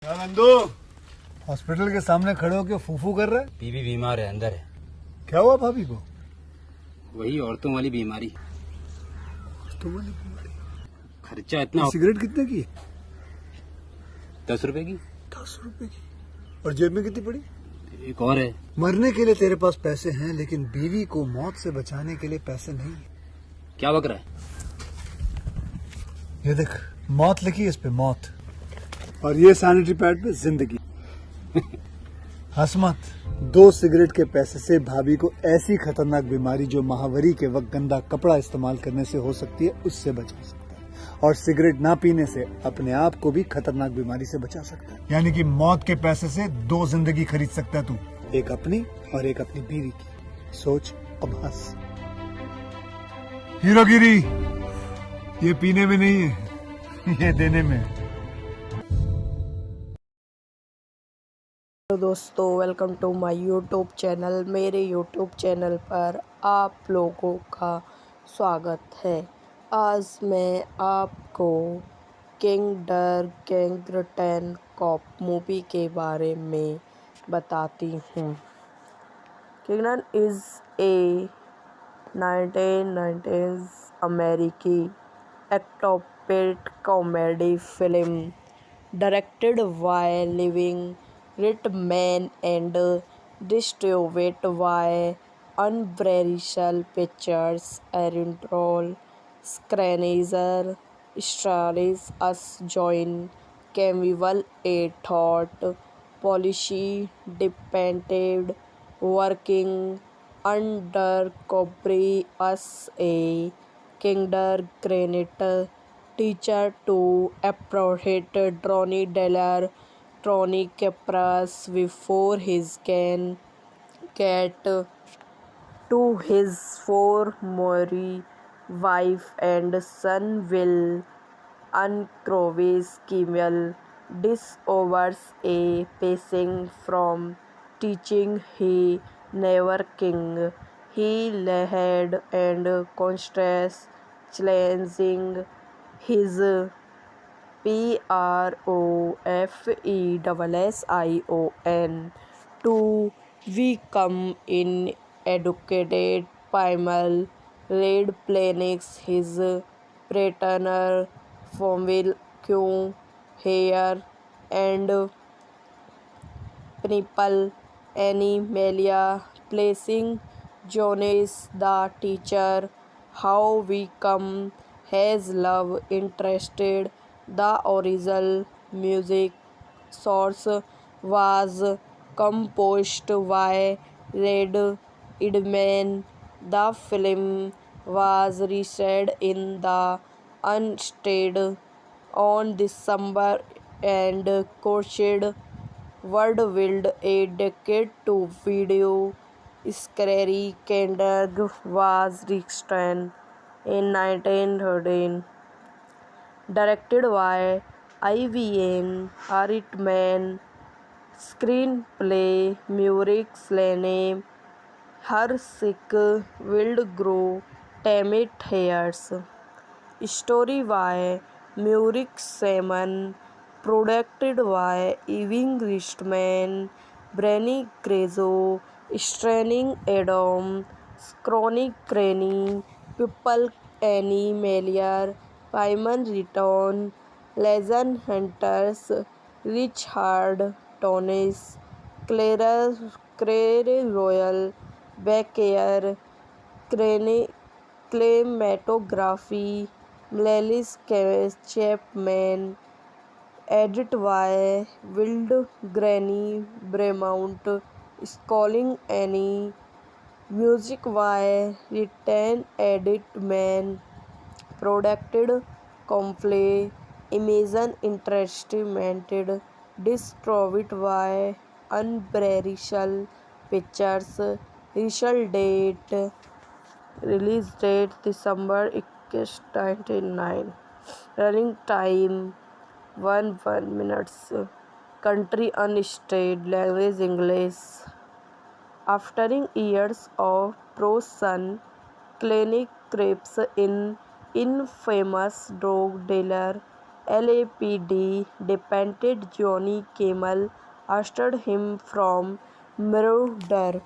क्या नंदू हॉस्पिटल के सामने खड़े होकर फूफू कर रहा है? बीवी बीमार है, अंदर है। क्या हुआ भाभी को? वही औरतों वाली बीमारी। खर्चा इतना। सिगरेट कितने की? 10 रुपए की। 10 रुपए की। और जेब में कितनी पड़ी? एक और है। मरने के लिए तेरे पास पैसे हैं, लेकिन बीवी को मौत से बचाने के लिए पैसे नहीं है। क्या बक रहा है? ये देख, मौत लिखी है इस पे, मौत। और ये सैनिटरी पैड पे जिंदगी। हंस मत। 2 सिगरेट के पैसे से भाभी को ऐसी खतरनाक बीमारी जो महावरी के वक्त गंदा कपड़ा इस्तेमाल करने से हो सकती है, उससे बचा सकता है। और सिगरेट ना पीने से अपने आप को भी खतरनाक बीमारी से बचा सकता है। यानी कि मौत के पैसे से 2 जिंदगी खरीद सकता है तू, एक अपनी और एक अपनी बीवी की। सोच, अब हंस। हीरोगिरी ये पीने में नहीं है, ये देने में है। तो दोस्तों, welcome to my YouTube channel. मेरे यूट्यूब चैनल पर आप लोगों का स्वागत है। आज मैं आपको किंडरगार्टेन कॉप मूवी के बारे में बताती हूँ। किंडर इज़ ए 1990s अमेरिकी एक्टोपेट comedy film directed by Living Ritman and distributed by Universal Pictures. Original screenwriter stars as John Campbell, a thought policy dependent working undercover as a kindergarten teacher to apprehend Tony Deller, Tony Capras before his can get to his former wife and son will uncrovis Kimmel discovers a passing from teaching he never king. He led and contrasts challenging his profession to become an educated primal red planics his paternal family hair and principal Animalia placing Jonas the teacher how we come has love interested. The original music source was composed by Red Idman. The film was released in the United on December and coached worldwide a decade to video. Scary Kendrick was released in 1913. Directed by Ivan Reitman. Screenplay Muric Slane. Her sick will grow Tamit hairs. Story by Muric Simon. Produced by Ewing Richman, Brenny Grezzo, Straining Adam, Chronic Cranny, People Annie Melier, Pymon Riton, Legend Hunters, Richard Tonis, Claire Royal, Becker, Cinematography, Melis Chapman, edit by Wild Granny Bremont, Sculling Annie, music by Written Edit Man, produced Complete, Imagine Entertainment, distributed by Universal Pictures, release date December 1999, running time 1 minutes, country unstated, language English. After years of pro-son clinic trips in infamous drug dealer LAPD dependent Johnny Camel arrested him from murder.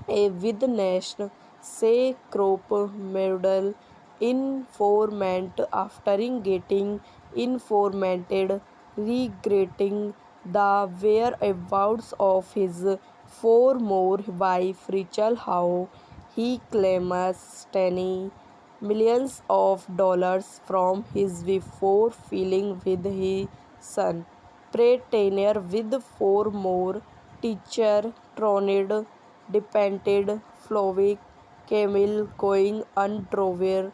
A witness say Crop murdered informant after getting informated regretting the whereabouts of his former wife Rachel Howe. He claims millions of dollars from his before filing with his son. Pretender with four more teacher Tronid depended Flowick Camille going underwear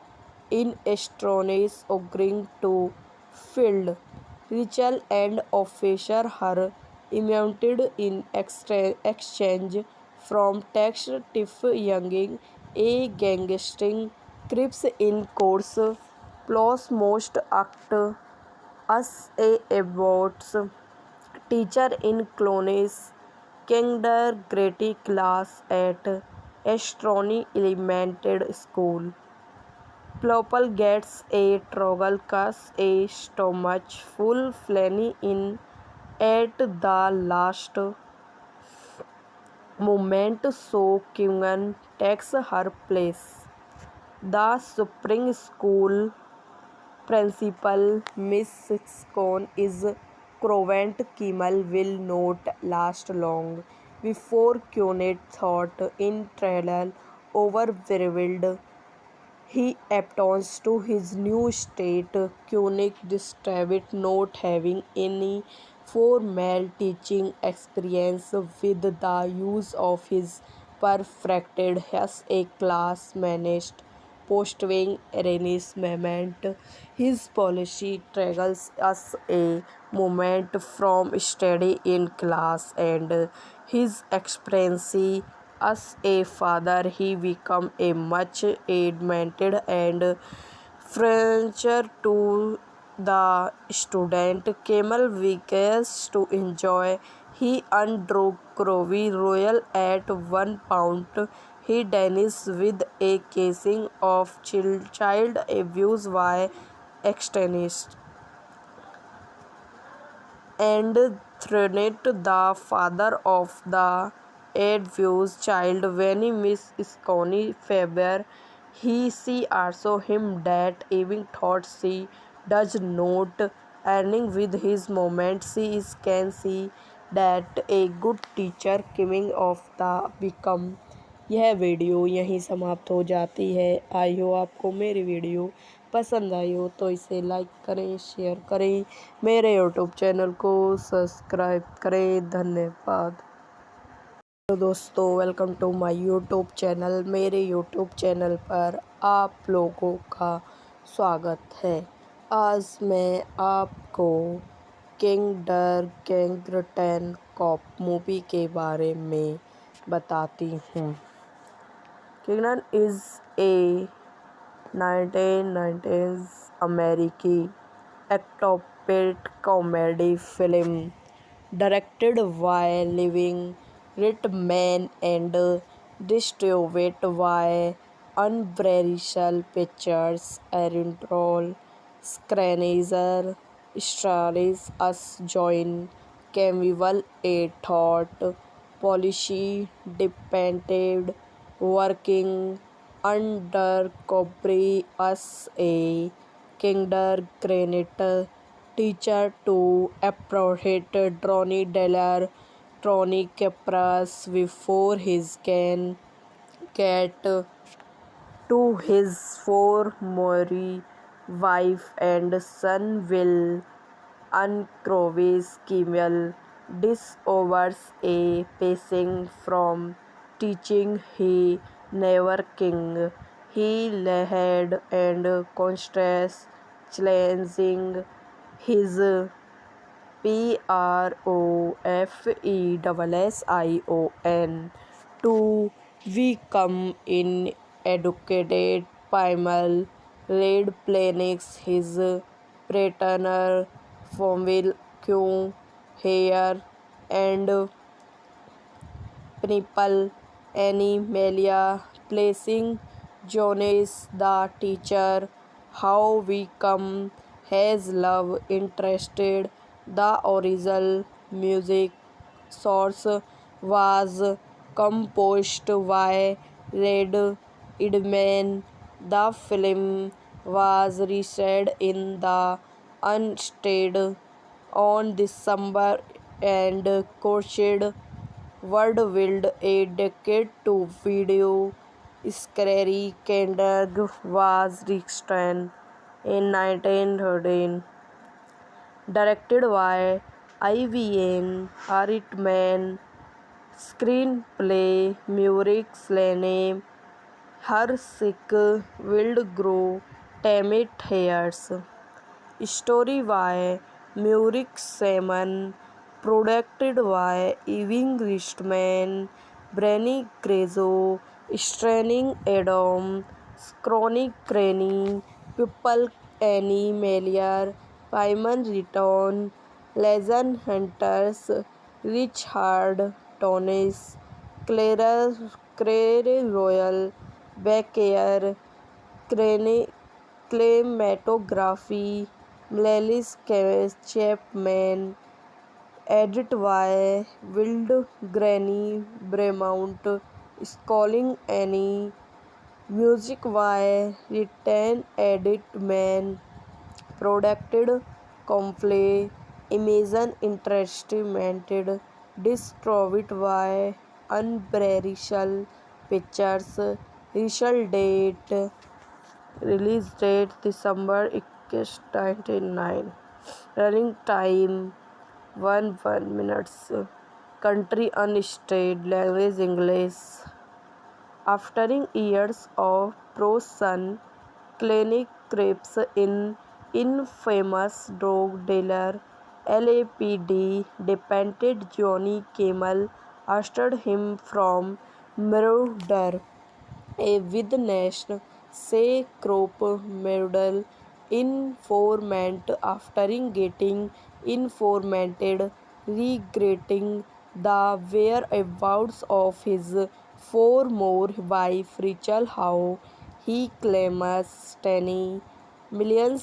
in astonish agreeing to field. Rachel and officer her immunity in exchange from text Tiff Younging, a gangster Crips in course plus most act as a aborts teacher in Clones kindergarten class at Astronomy Elementary School. Plopple gets a troggle cast a stomach full flanny in at the last moment so Kungan takes her place. The spring school principal, Miss Scone, is Crovent Kimmel will not last long. Before Cunett thought in trial overwhelmed, he appeals to his new state. Cunett described not having any formal teaching experience with the use of his perfected as a class managed postwing arrangement. His policy triggers us a moment from study in class and his experience as a father. He became a much admitted and furniture to the student. Camel wishes to enjoy. He undrew Crowley Royal at 1 pound. He dies with a casing of child abuse by extremists and threatened the father of the abused child when Miss Scone Faber. She also him that even thought she does not earning with his moment. She is can see that a good teacher coming of the become. यह video यहीं समाप्त हो जाती है। आई हो आपको मेरी video पसंद आई हो तो इसे लाइक करें, शेयर करें, मेरे यूट्यूब चैनल को सब्सक्राइब करें। धन्यवाद। तो दोस्तों welcome to my YouTube channel. मेरे यूट्यूब चैनल पर आप लोगों का स्वागत है। आज मैं आपको किंडरगार्टन कॉप मूवी के बारे में बताती हूँ। Kingdom is a 1990s American action comedy film directed by Living Ritman and distributed by Universal Pictures. Original screenwriter stars as John Campbell, a thought policy dependent working undercover as a kindergarten teacher to apprehend Tony Deller, Tony Capras before he can get to his former wife and son will uncrovis Kimmel discovers a passing from teaching he never king. He led and contrasts challenging his profession to become in educated primal red planets his partner Formil Q hair and Principal Animalia placing Jonas the teacher how we come has love interested. The original music source was composed by Red Idman. The film was released in the United on December and coached worldwide a decade to video. Scary Kendrick was released in 1913, directed by Ivan Reitman. Screenplay Muric Slane, Her Sick Will Grow, Tamit Hairs. Story by Muric Salmon, produced by Evan Richman, Brenny Grezzo, starring Adam Chronic Craney, People Annie Melier, Payman Riton, Legend Hunters, Richard Tonis, Claire Royal, Becker, Cinematography, Melis Chapman, edit by Wild Granny Bremont, Sculling Annie, music by Written Edit Man, produced Complay, Imagine Entertainment, distributed by Universal Pictures, release date December 1999, running time 1 minutes, country unstated, language English. After years of pro-son clinic crips in infamous drug dealer LAPD depended Johnny Kimmel arrested him from murder. A witness say Crop murdered informant after getting informated regretting the whereabouts of his former wife Rachel Howe. He claims $10 million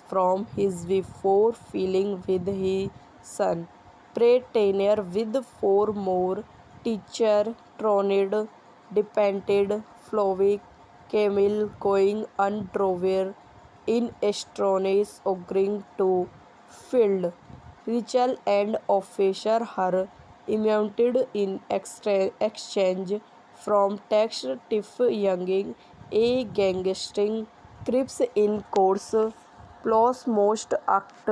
from his before filing with his son. Pretender with former teacher Tronid depended Flowick Camille going underwear in astonish agreeing to field. Rachel and officer her immunity in exchange from tax Tiff Younging, a gangster Crips in course, plus most act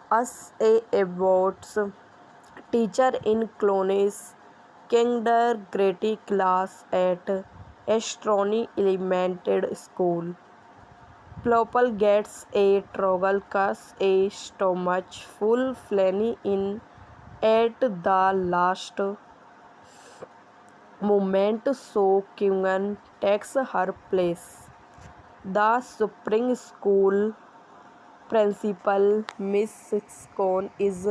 as a aborts teacher in Clones kindergarten class at Astronomy Elementary School. Plopple gets a trouble cause a stomach full flanny in at the last moment so Kyungan takes her place. The spring school principal, Miss Scone, is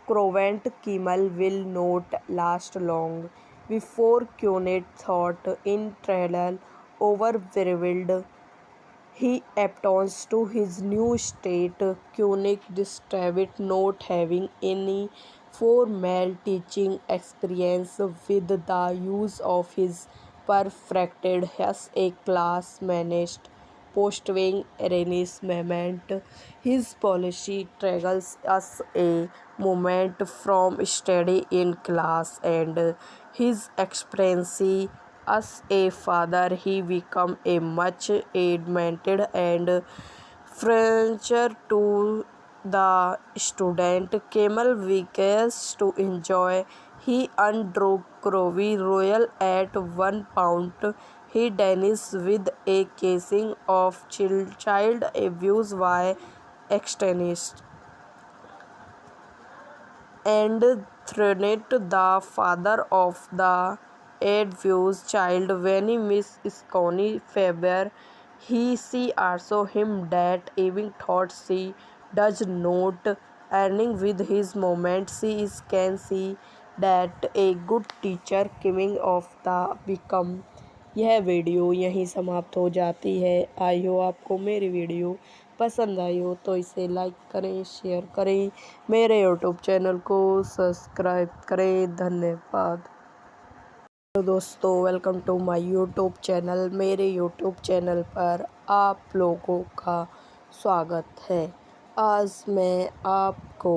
Crovent Kimmel will not last long. Before Cunit thought in trial overwhelmed, he appeals to his new state. Cunit described not having any formal teaching experience with the use of his perfected as a class managed postwing arrangement. His policy triggers us a moment from study in class and his experience as a father. He became a much admitted and furniture to the student. Camel wishes to enjoy. He undrew Crowy Royal at 1 pound. He dies with a casing of child abuse by extremists and threatened the father of the abused child when he Miss Scone favor. She also him that even thought she does not earning with his moment. She is can see that a good teacher coming of the become. यह video यहीं समाप्त हो जाती है। आई हो आपको मेरी video पसंद आई हो तो इसे लाइक करें, शेयर करें, मेरे यूट्यूब चैनल को सब्सक्राइब करें। धन्यवाद। तो दोस्तों, welcome to my YouTube channel. मेरे यूट्यूब चैनल पर आप लोगों का स्वागत है। आज मैं आपको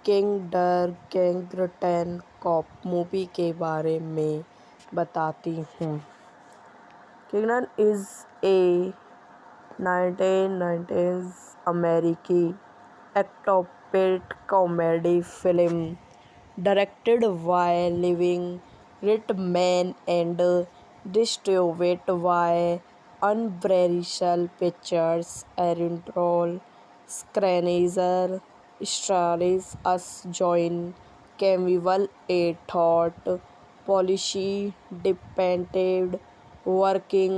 किंडरगार्टेन कॉप मूवी के बारे में बताती हूँ। किंगडम इज़ ए 1990s अमेरिकी ectopic comedy film directed by Living Ritman and distributed by Universal Pictures. Original screenwriter stars as John Campbell, a thought policy dependent working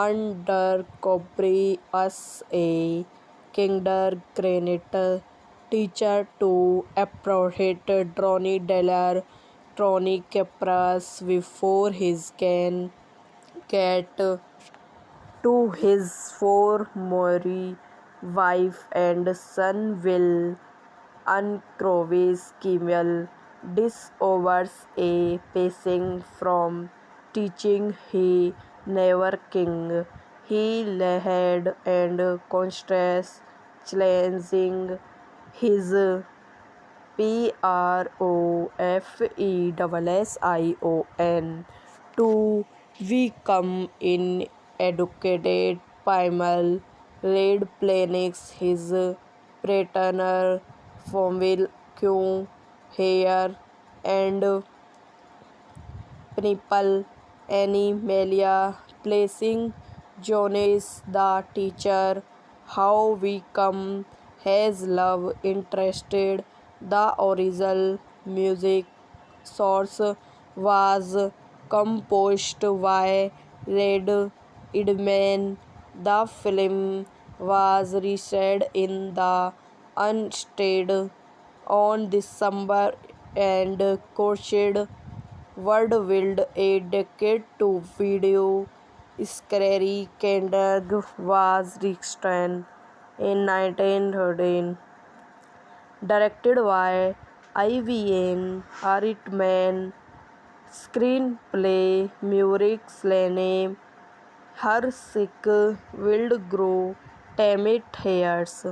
undercover as a kindergarten teacher to approach Tony Deller, Tony Capras before his can get to his former wife and son will uncrovis Kimmel discovers a passing from teaching he never king. He led and contrasts challenging his profession to become in educated primal red planets his partner Formil Q hair and Principal Animalia placing Jonas the teacher. How we come has love interested. The original music source was composed by Red Idman. The film was released in the United on December and coached Worldwide a decade to video. Scary Kendrick was released in 1913. Directed by Ivan Reitman. Screenplay Muric Slane. Hersick Wildgrow Tamit Hayes.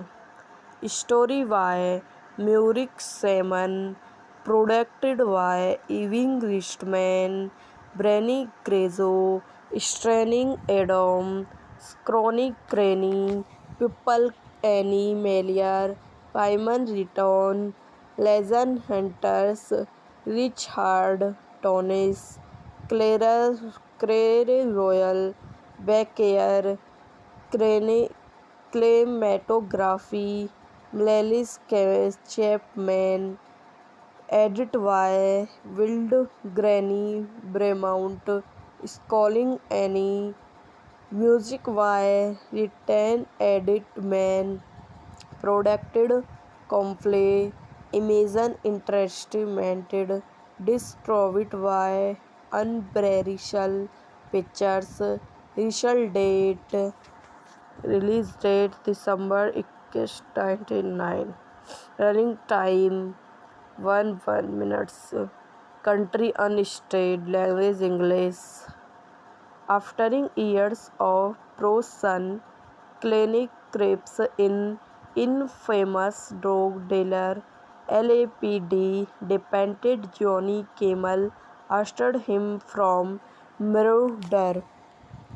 Story by Muric Simon. Produced by Ivan Reitman. Branny Grezzo. Starring Adam Chronic Craney. People Animalia. Payman Return. Legend Hunters. Richard Tonis. Claire Royal. Becker. Cinematography Melis Chapman. Edit by Wild Granny Bremont. Scoring Annie. Music by Written Edit Man. Produced Complete Imagine Entertainment. Distributed by Universal Pictures. Release date December 1999. Running time 1 minutes. Country unstated. Language English. After years of prison, clinic creeps in infamous drug dealer LAPD dependent Johnny Camel arrested him from murder.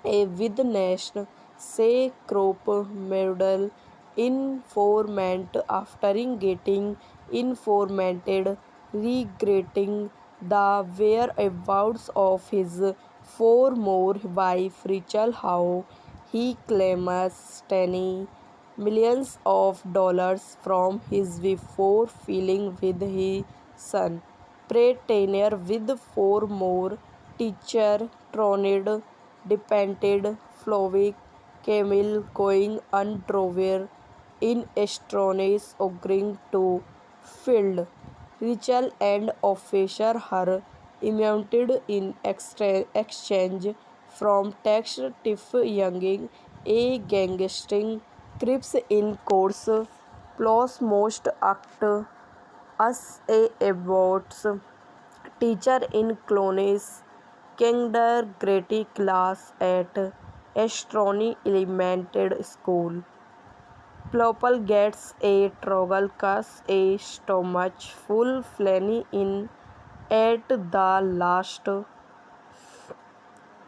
A witness say Crop murder informant after getting informated regretting the whereabouts of his former wife Rachel Howe. He claims $10 million from his before filing with his son. Pretender with former teacher Tronid depended Flovik Camille going underwear in astonish agreeing to field. Rachel and officer her immunity in exchange from text Tiff Younging, a gangster scripts in course, plus most act as a awards teacher in Clones kindergarten class at Astronomy Elementary School. Plopple gets a troggle cause a stomach full flanny in at the last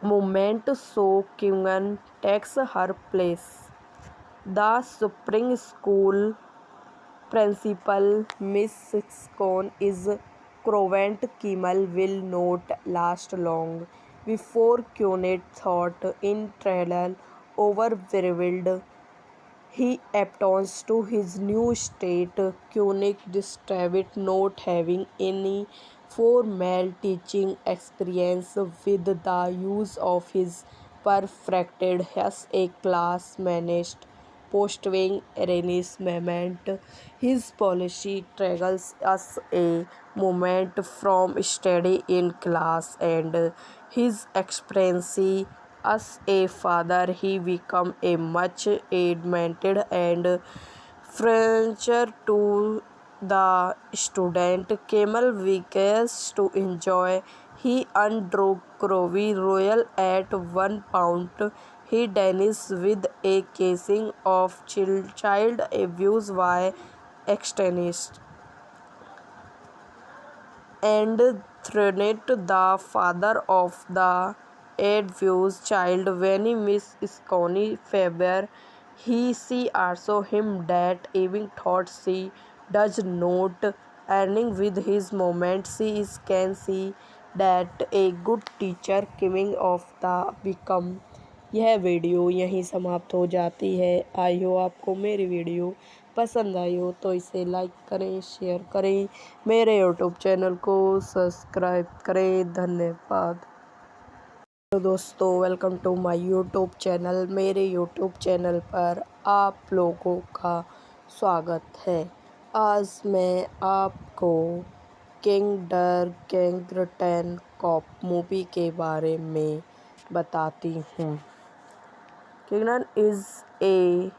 moment so Kyungan takes her place. The spring school principal Miss Scone is Crovent Kimmel will not last long. Before Cunit thought in trial overwhelmed, he appeals to his new state. Kunik described not having any formal teaching experience with the use of his perfected as a class managed postwing arrangement. His policy triggers us a moment from study in class and his experience as a father. He became a much admitted and furniture to the student. Camel weekends to enjoy. He undrew Crowley Royal at 1 pound. He dies with a casing of child abuse by extremists and threatened the father of the abused child when he Miss Scone favor. She also him that even thought she does not earning with his moment. She is can see that a good teacher coming of the become. यह video यहीं समाप्त हो जाती है। आई हो आपको मेरी video पसंद आई हो तो इसे लाइक करें, शेयर करें, मेरे यूट्यूब चैनल को सब्सक्राइब करें। धन्यवाद। तो दोस्तों, welcome to my YouTube channel. मेरे यूट्यूब चैनल पर आप लोगों का स्वागत है। आज मैं आपको किंडरगार्टन कॉप मूवी के बारे में बताती हूँ। किंगडम इज ए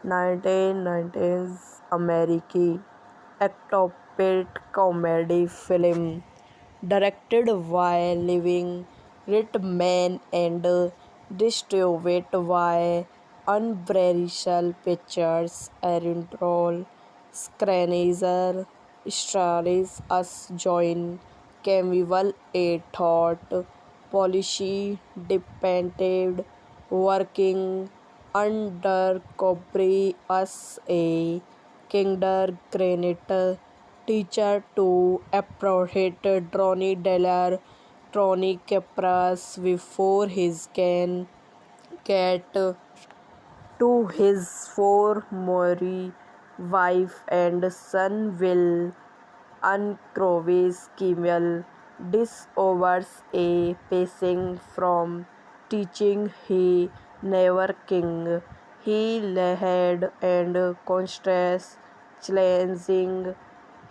1990s अमेरिकी एक्टोपेट comedy film directed by Living Reitman and distributed by Universal Pictures. Arnold Schwarzenegger stars as John Kimble a tough police detective working undercover as a kindergarten teacher to approach Tony Deller, Tony Capras before his can get to his former wife and son will uncrovis Kimmel discovers a passing from teaching he never king. He led and contrast challenging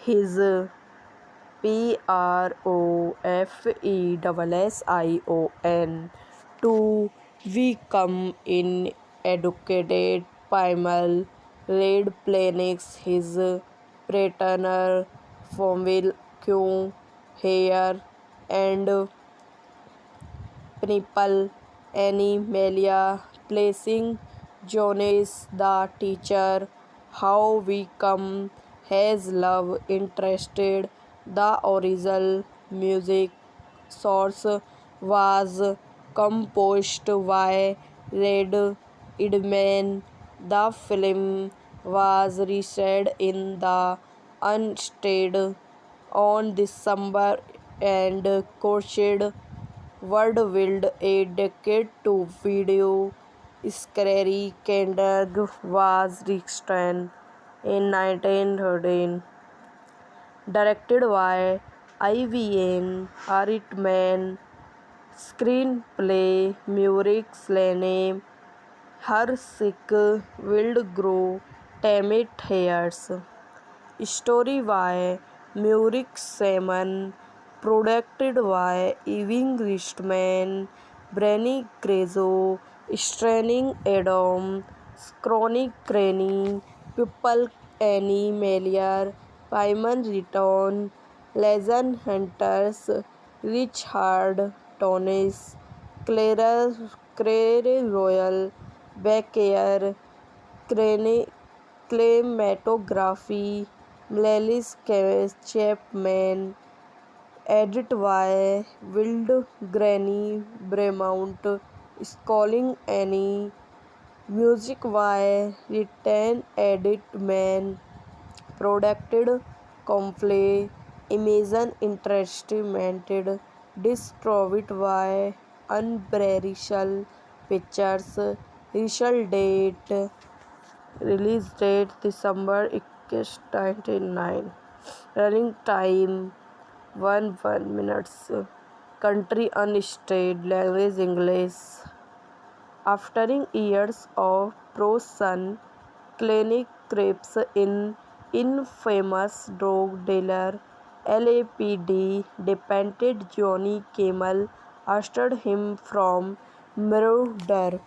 his profession to become in educated primal lead planets his partner Formil Q hair and Principal Animalia placing Jonas the teacher. How we come has love interested. The original music source was composed by Red Idman. The film was released in the United on December and coached Worldwide a decade to video. Scary Candag was released in 1913. Directed by Ivan Reitman. Screenplay Murik Slane, Hersik Wildgrow, Tamit Hayers. Story by Murik Salmon. Produced by Evan Reitman, Branny Grezzo, starring Adam Chronic Cranny, Pupil Animalier, Paimon Riton, Legend Hunters, Richard Tonis, Clare Royal, Becker, Cinematography, Melis Chapman, Edit Y, Wild Granny Bremont, Sculling Annie, Music Y, Written Edit Man, Produced Complay, Imagine Entertainment, Distributed by Unbreakable Pictures, Release date December 1999, Running time 1 minutes, Country unstated, Language English. After years of pro-son clinic creeps in, infamous drug dealer LAPD dependent Johnny Camel arrested him from murder.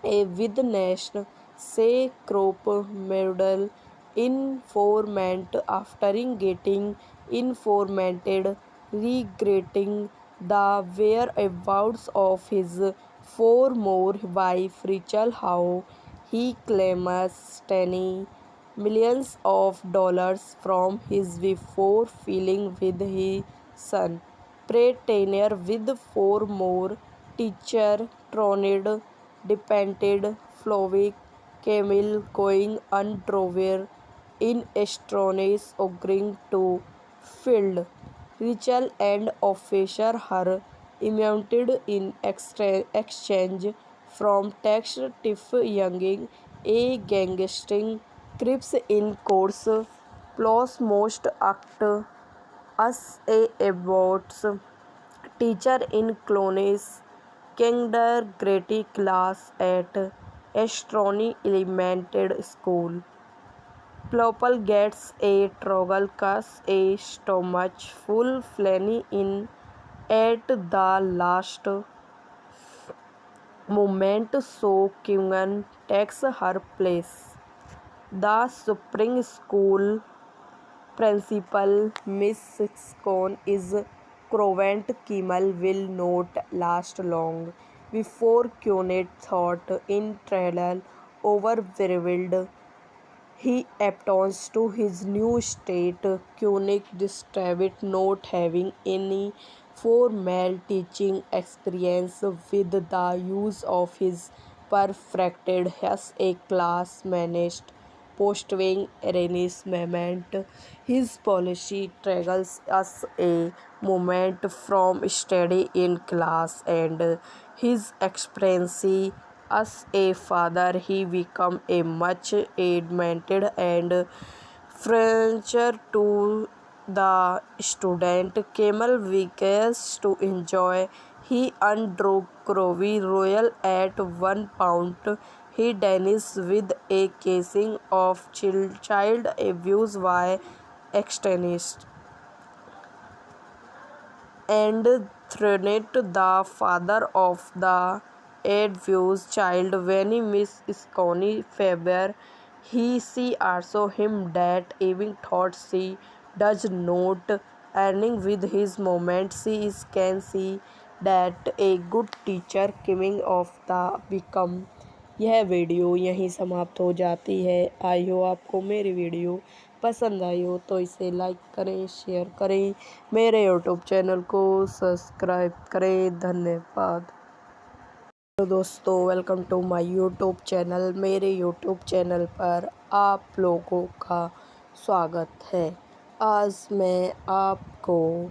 A witness say Crop murdered informant after getting informated regretting the whereabouts of his former wife Rachel Howe. He claims millions of dollars from his before filing with his son. Pretender with four more teacher Tronid depended Flovic Camille going underwear in astronauts agreeing to field. Rachel and officer her immunity in exchange from text Tiff Younging, a gangster Crips in course plus most act as a aborts teacher in Clones kindergarten class at Astronomy Elementary School. Plopple gets a trouble cause a stomach full flanny in at the last moment so Kungan takes her place. The spring school principal, Miss Scone, is Crovent Kimmel will not last long. Before Cunit thought in trial overwhelmed, he appeals to his new state. Cunic described not having any formal teaching experience with the use of his perfected as a class managed post-wing arrangement. His policy triggers us a moment from study in class and his experience as a father. He became a much admitted and furniture to the student. Camel wishes to enjoy. He undrew Crowy Royal at 1 pound. He dies with a casing of child abuse by extremists and threatened the father of the abused child when he Miss Scone Faber. She also him that even thought she does not earning with his moment. She is can see that a good teacher coming of the become. यह video यहीं समाप्त हो जाती है। आई हो आपको मेरी video पसंद आई हो तो इसे लाइक करें, शेयर करें, मेरे यूट्यूब चैनल को सब्सक्राइब करें। धन्यवाद। तो दोस्तों welcome to my YouTube channel. मेरे यूट्यूब चैनल पर आप लोगों का स्वागत है। आज मैं आपको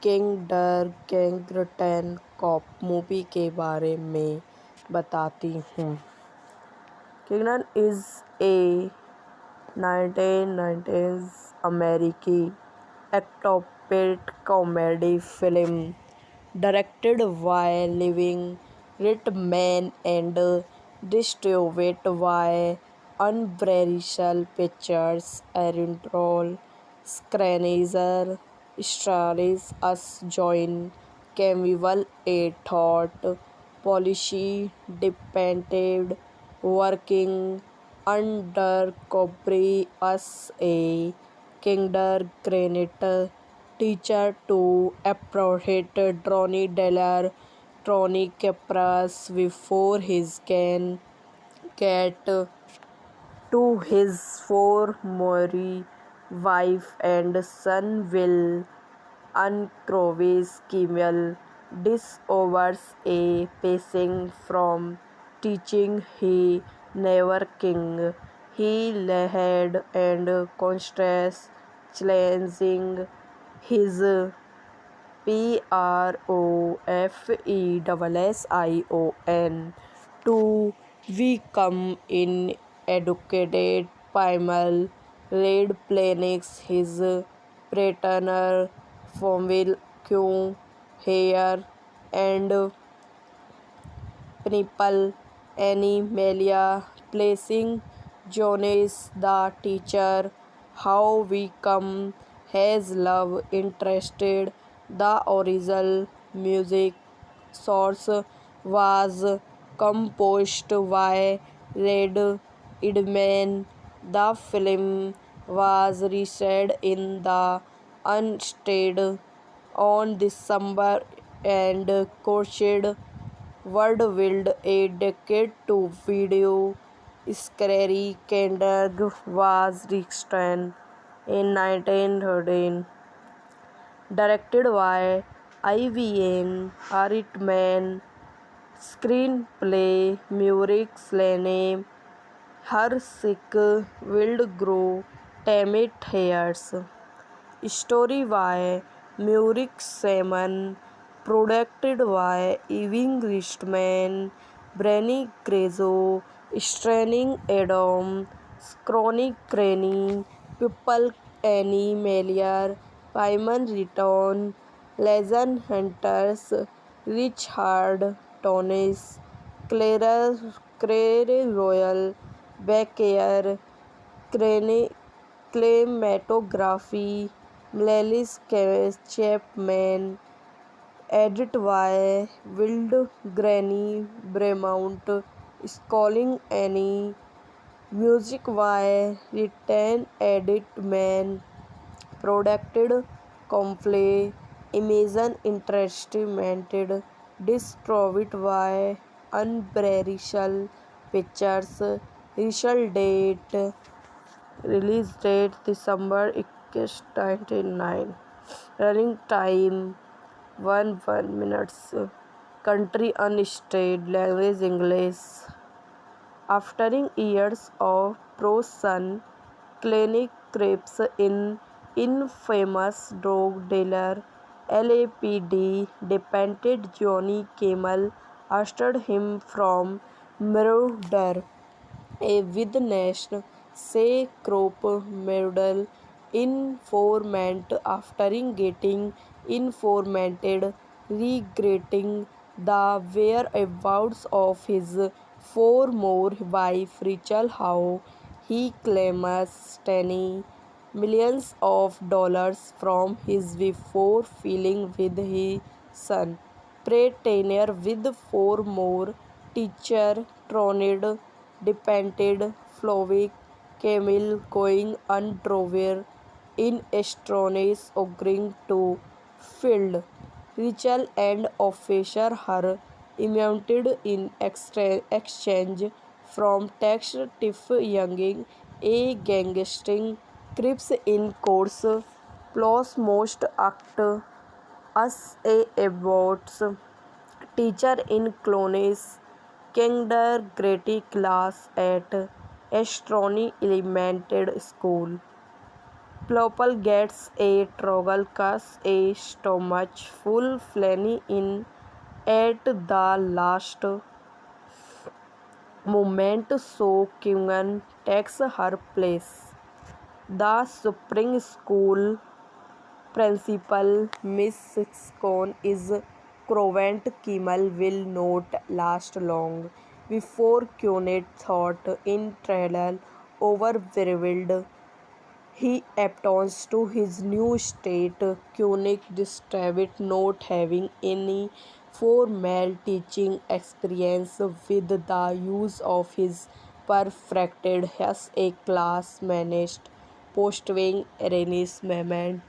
किंडरगार्टन कॉप मूवी के बारे में बताती हूँ। Kingdom is a 1990s American octopath comedy film directed by Living Ritman and distributed by Unbreakable Pictures. Aaron Troll, Screenwriter, stars as John Campbell, a thought policy dependent working under Cobry as a kindergarten teacher to approach Tony Deller, Tony Capras before his can get to his former wife and son Will uncrows Kimmel discovers a passing from teaching he never king. He led and contrasts challenging his profession to become in educated primal red planets his paternal family hair and Principal Animalia placing Jonas the teacher how we come has love interested the original music source was composed by Red Idman. The film was released in the United on December and coached World a decade to video. Scary Kendrick was released in 1913. Directed by Ivan Reitman. Screenplay Muric Slane. Her sick will grow timid hairs. Story by Muric Salmon. Produced by Ewing Richman, Brenny Grezzo, Straining Adam, Chronic Cranny, People Annie Melier, Payman Riton, Legend Hunters, Richard Tonis, Claire Royal, Becker, Cinematography, Melis Chapman, edit by Wild Granny Bremont, Sculling Annie, music by written edit man, produced Complete, Imagine Entertainment, distributed by Unbreakable Pictures, release date December 1999, running time 1 minutes. Country unstated, language English. After years of pro-son clinic creeps in, infamous drug dealer LAPD defended Johnny Kimmel arrested him from murder. A witness say Kropp murdered informant after getting informated regretting the whereabouts of his former wife Rachel Howe. He claims $10 million from his before filing with his son. Pretender with former teacher Tronid depended Flovik Camille going underwear in astonish agreeing to field. Rachel and officer her immunity in exchange from text Tiff Younging, a gangster crips in course plus most act as a aborts teacher in Clones kindergarten class at Astronomy Elementary School. Plopple gets a troggle cast a stomach full flanny in at the last moment so Kungan takes her place. The spring school principal Miss Scone is Crovent Kimmel will not last long before Cunit thought in trial overwhelmed. He appeals to his new state, Cunit distribute not having any formal teaching experience with the use of his perfected as a class managed post-wing arrangement.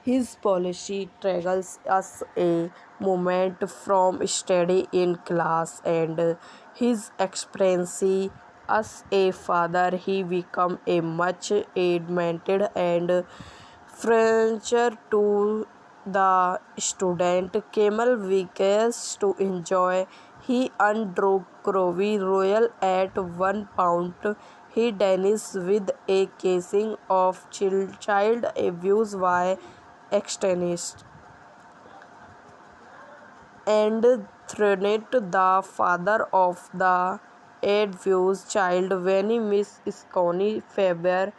His policy triggers us a moment from study in class and his experience as a father. He became a much admitted and furniture to the student. Camel vehicles to enjoy. He undrew Crowy Royal at 1 pound. He danced with a casing of child abuse by extremists and threatened the father of the abused child when he Miss Scony Faber.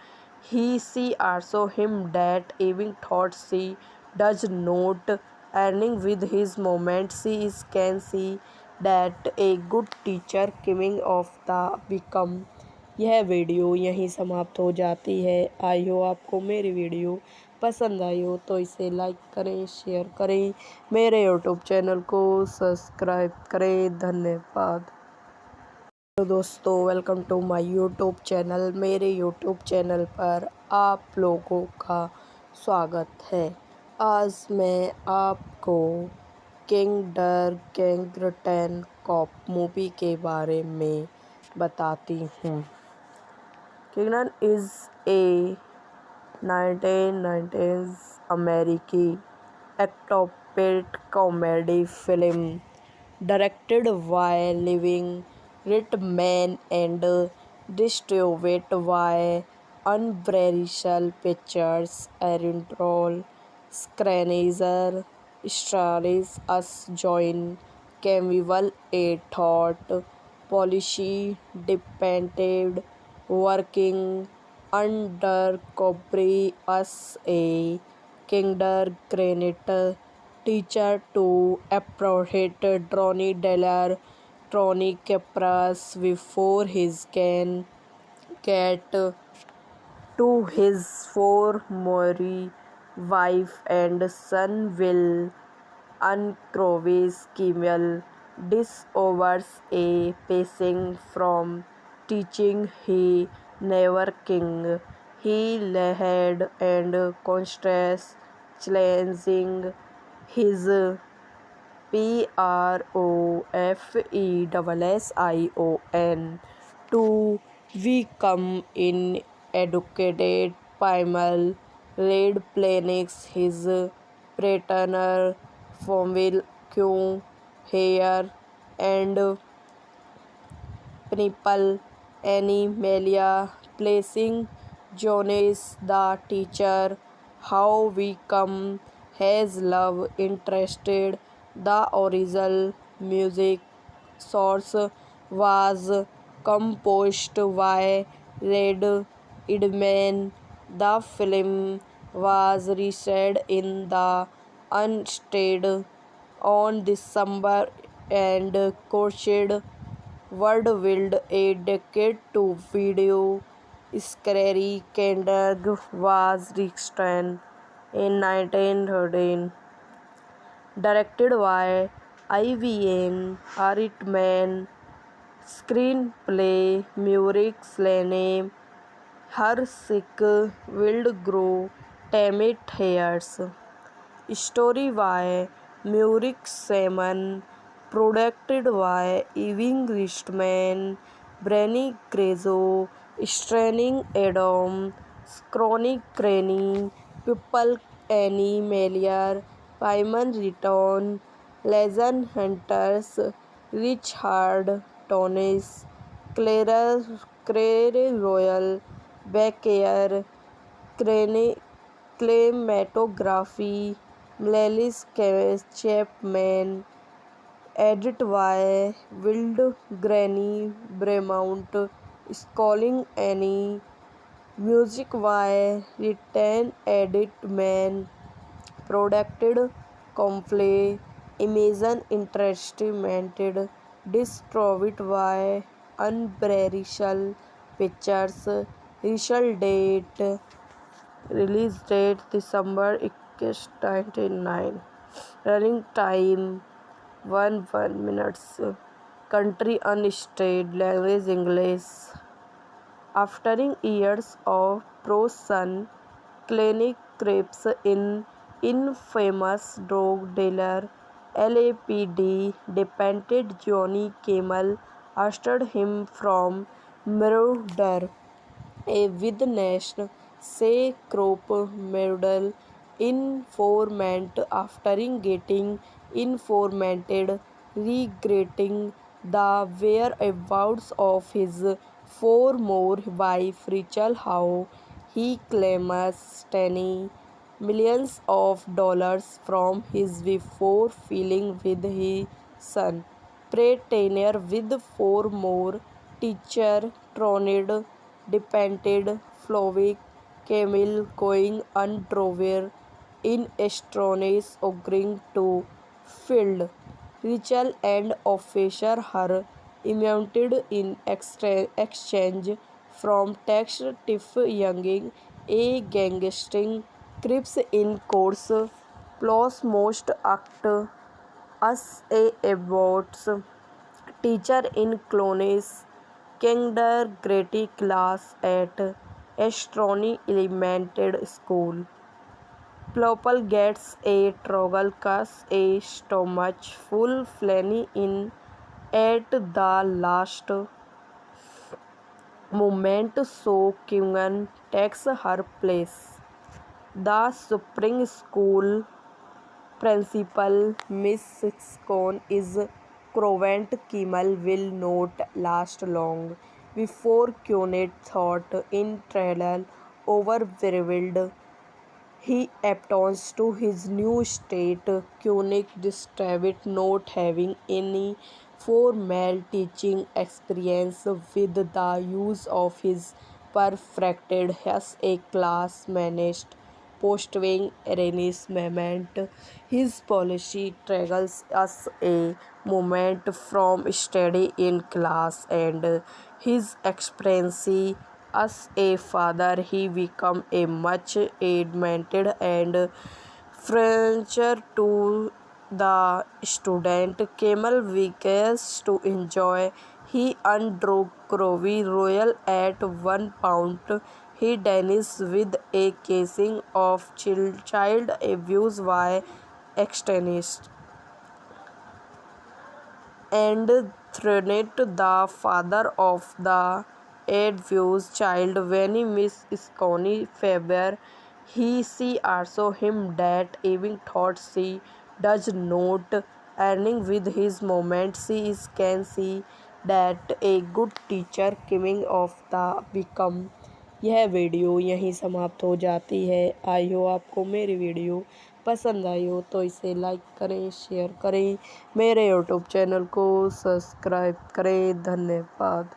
She also him that even thought she does not earning with his moments. She is can see that a good teacher coming of the become. यह video यहीं समाप्त हो जाती है। आई हो आपको मेरी video पसंद आई हो तो इसे लाइक करें, शेयर करें, मेरे यूट्यूब चैनल को सब्सक्राइब करें। धन्यवाद। हेलो दोस्तों, welcome to my YouTube channel. मेरे यूट्यूब चैनल पर आप लोगों का स्वागत है। आज मैं आपको किंडरगार्टन कॉप मूवी के बारे में बताती हूँ। किंगडम इज़ ए 1990s अमेरिकी एक्टोपेट comedy film directed by Living Reitman and distributed by Universal Pictures. Arnold Schwarzenegger stars as John Kimble a tough police detective working undercover as a kindergarten teacher to approach Tony Deller, Tony Capras before his can get to his former wife and son will uncrovis Kimmel disovers a passing from teaching he never king. He led and contrast challenging his profession to become in educated primal red planets his paternal family hair and Pimple Animalia placing Jonas the teacher. How we come has love interested. The original music source was composed by Red Idman. The film was released in the United on December and coached worldwide a decade to video. Scary Candag was released in 1913. Directed by IVN Aritman. Screenplay Murik Slane. Her sick will grow Tamit hairs. Story by Murik Salmon. Produced by Ewing Richman, Brenny Crezo, Straining Adam, Chronic Cranny, People Annie Melier, Pymon Riton, Legend Hunters, Richard Tonis, Claire Royal, Becker, Cinematography, Melis Chapman, edit by Wild Granny Bremont, Sculling Annie, music by written edit man, produced Complay, Imagine Entertainment, distributed by Unbreakable Pictures, release date December 1999, running time 1 minutes. Country unstated language English. After years of pro-son clinic creeps in, infamous drug dealer LAPD dependent Johnny Camel arrested him from murder. A witness say Crop murdered informant after getting informated regretting the whereabouts of his former wife Rachel Howe. He claims millions of dollars from his before filing with his son. Pretender with four more teacher Tronid depended Flovic Camille going underwear in astonish agreeing to field. Rachel and officer her immunity in exchange from text Tiff Younging, a gangster Crips in course plus most act as a aborts teacher in Clones kindergarten class at Astronomy Elementary School. Plopple gets a troggle cast a stomach full flanny in at the last moment so Kyungan takes her place. The spring school principal, Miss Scone, is Crovent Kimmel will not last long. Before Cunit thought in trial overwhelmed, he appeals to his new state. Cunic described not having any formal teaching experience with the use of his perfected as a class managed postwing arrangement. His policy triggers us a moment from study in class and his experience as a father. He became a much admitted and furniture to the student. Camel wishes to enjoy. He undrew Crowy Royal at 1 pound. He dies with a casing of child abuse by extremists and threatened the father of the abused child when Miss Scone Faber. She also him that even thought she does not earning with his moment. She is can see that a good teacher coming of the become. यह video यहीं समाप्त हो जाती है। आई हो आपको मेरी video पसंद आई हो तो इसे लाइक करें, शेयर करें, मेरे यूट्यूब चैनल को सब्सक्राइब करें। धन्यवाद।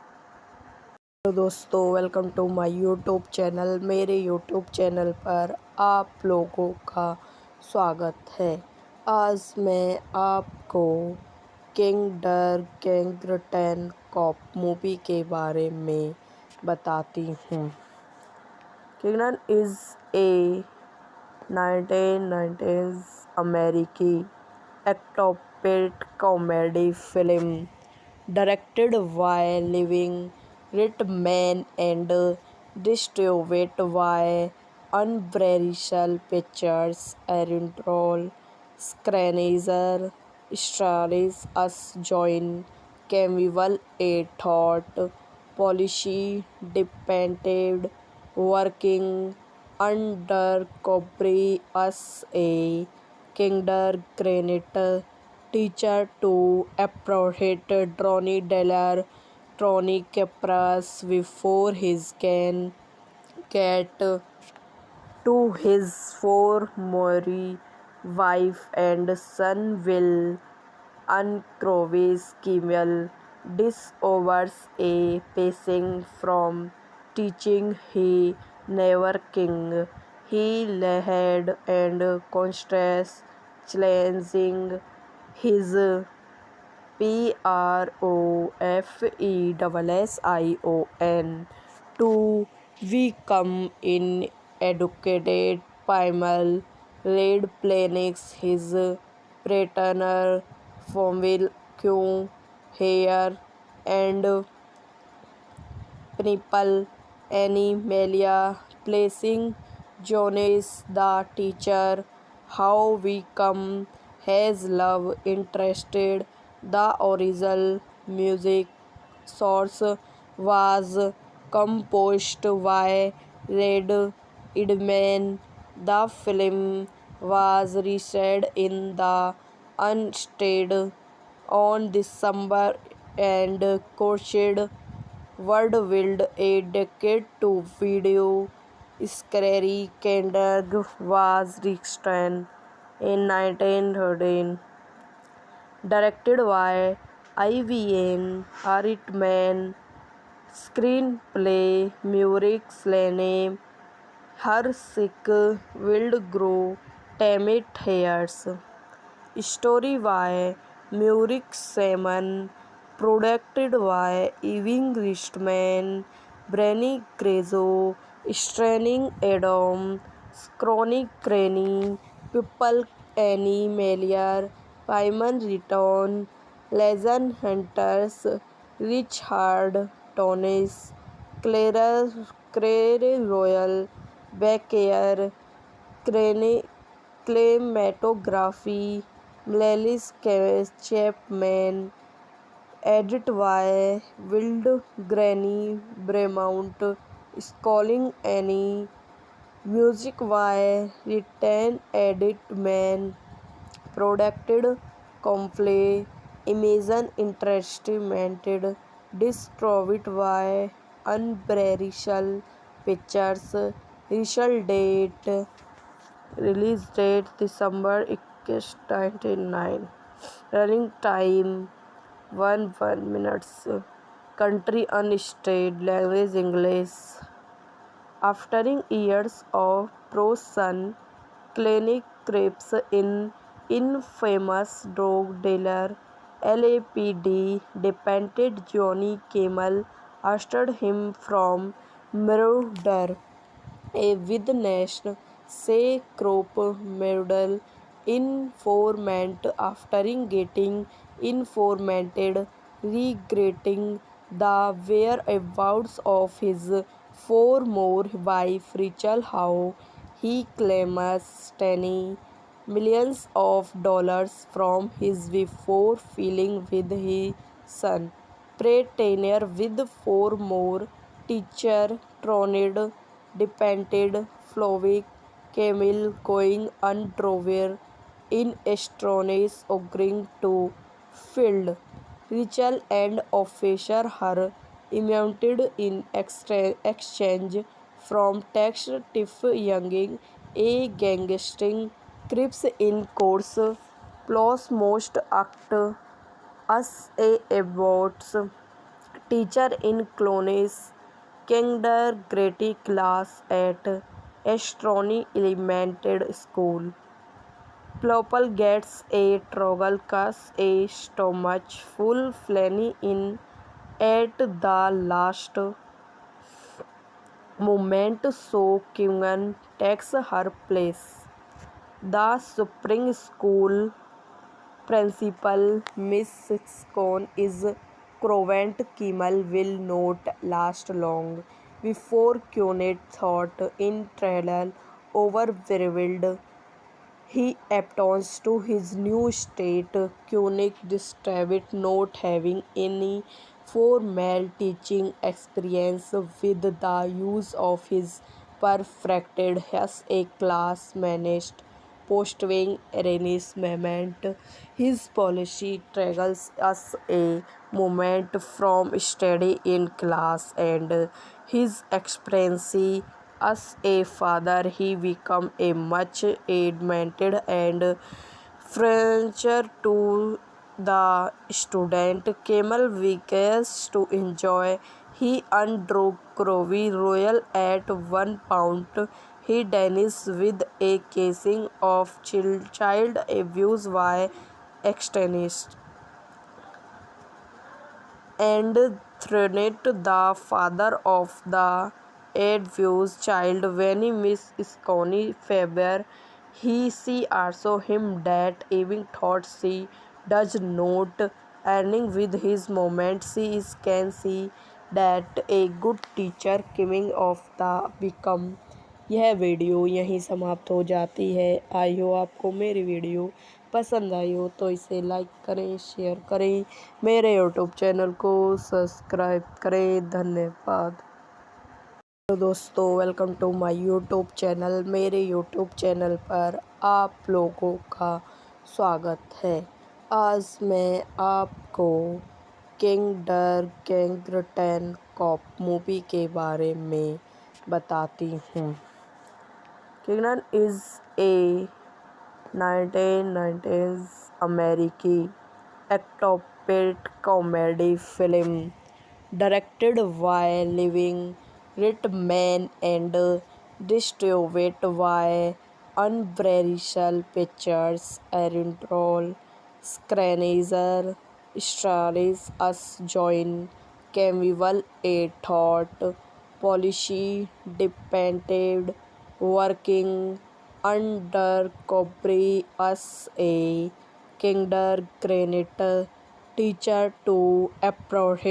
तो दोस्तों welcome to my YouTube channel. मेरे यूट्यूब चैनल पर आप लोगों का स्वागत है। आज मैं आपको किंडरगार्टन कॉप मूवी के बारे में बताती हूँ। Kingdom is a 1990s American octopaid comedy film directed by Living Ritman and distributed by Universal Pictures. Original screenwriter stars as John Campbell, a thought policy dependent working undercover as a kindergarten teacher to apprehend Tony Deller, Tony Capras before his can get to his former wife and son will uncrovis Kimmel discovers a passing from teaching he never king. He led and contrasts challenging his profession to become in educated primal red planets his partner Formville, Q, Hair, and Pimple, Animalia, placing Jonas the teacher, how we come has love interested. The original music source was composed by Red Idman. The film was released in the United on December and coached Worldwide a decade to video. Scary Kendrick was released in 1913. Directed by Ivan Reitman. Screenplay Muric Slane. Her sick will grow Tamit hairs. Story by Muric Salmon. Produced by Ewing Richman, Brenny Grezzo, Straining Adam, Chronic Cranny, People Annie Melier, Pymon Riton, Legend Hunters, Richard Tonis, Claire Royal, Becker, Cinematography, Melis Chapman, edit by Wild Granny Bremont, Sculling Annie, music by Written Edit Man, Produced Complete, Imagine Entertainment, distributed by Unbreakable Pictures, release date December 1999, running time 1 minutes. Country unstated, language English. After years of pro-son clinic creeps in, infamous drug dealer LAPD dependent Johnny Camel arrested him from murder. A witness say crop murder informant after getting informated regretting the whereabouts of his former wife Rachel Howe. He claims $10 million from his before filing with his son. Pretender with 4 more teacher Tronid depended Flowick Camille going underwear in astonish agreeing to field. Rachel and officer her immunity in exchange from text Tiff Younging, a gangster crips in course, plus most act as a aborts teacher in Clones kindergarten class at Astronomy Elementary School. Plopple gets a trouble cause a stomach full flanny in at the last moment so Kyungan takes her place. The spring school principal Miss Scone is Crovent Kimmel will not last long. Before Kyunet thought in trial overwhelmed, he appeals to his new state. Kyunik described not having any formal teaching experience with the use of his perfected as a class managed post-wing arrangement. His policy triggers us a moment from study in class and his experience as a father. He became a much admired and friendly to the student. Camel wishes to enjoy. He undrew Crowy Royal at 1 pound. He dies with a casing of child abuse by extremists and threatened the father of the abused child when he Miss Scone Faber. She also him that even thought she does not earning with his moments. He is can see that a good teacher coming of the become। यह video यहीं समाप्त हो जाती है। आई हो आपको मेरी video पसंद आई हो तो इसे लाइक करें, शेयर करें, मेरे यूट्यूब चैनल को सब्सक्राइब करें। धन्यवाद। तो दोस्तों, welcome to my YouTube channel. मेरे यूट्यूब चैनल पर आप लोगों का स्वागत है। आज मैं आपको किंडरगार्टेन कॉप मूवी के बारे में बताती हूँ। किंडर इज़ ए 1990s अमेरिकी एक्टोपेट comedy film directed by Living Ritman and distributed by Universal Pictures. Original screenwriter stars as John Campbell, a thought policy dependent working undercover as a kindergarten teacher to approach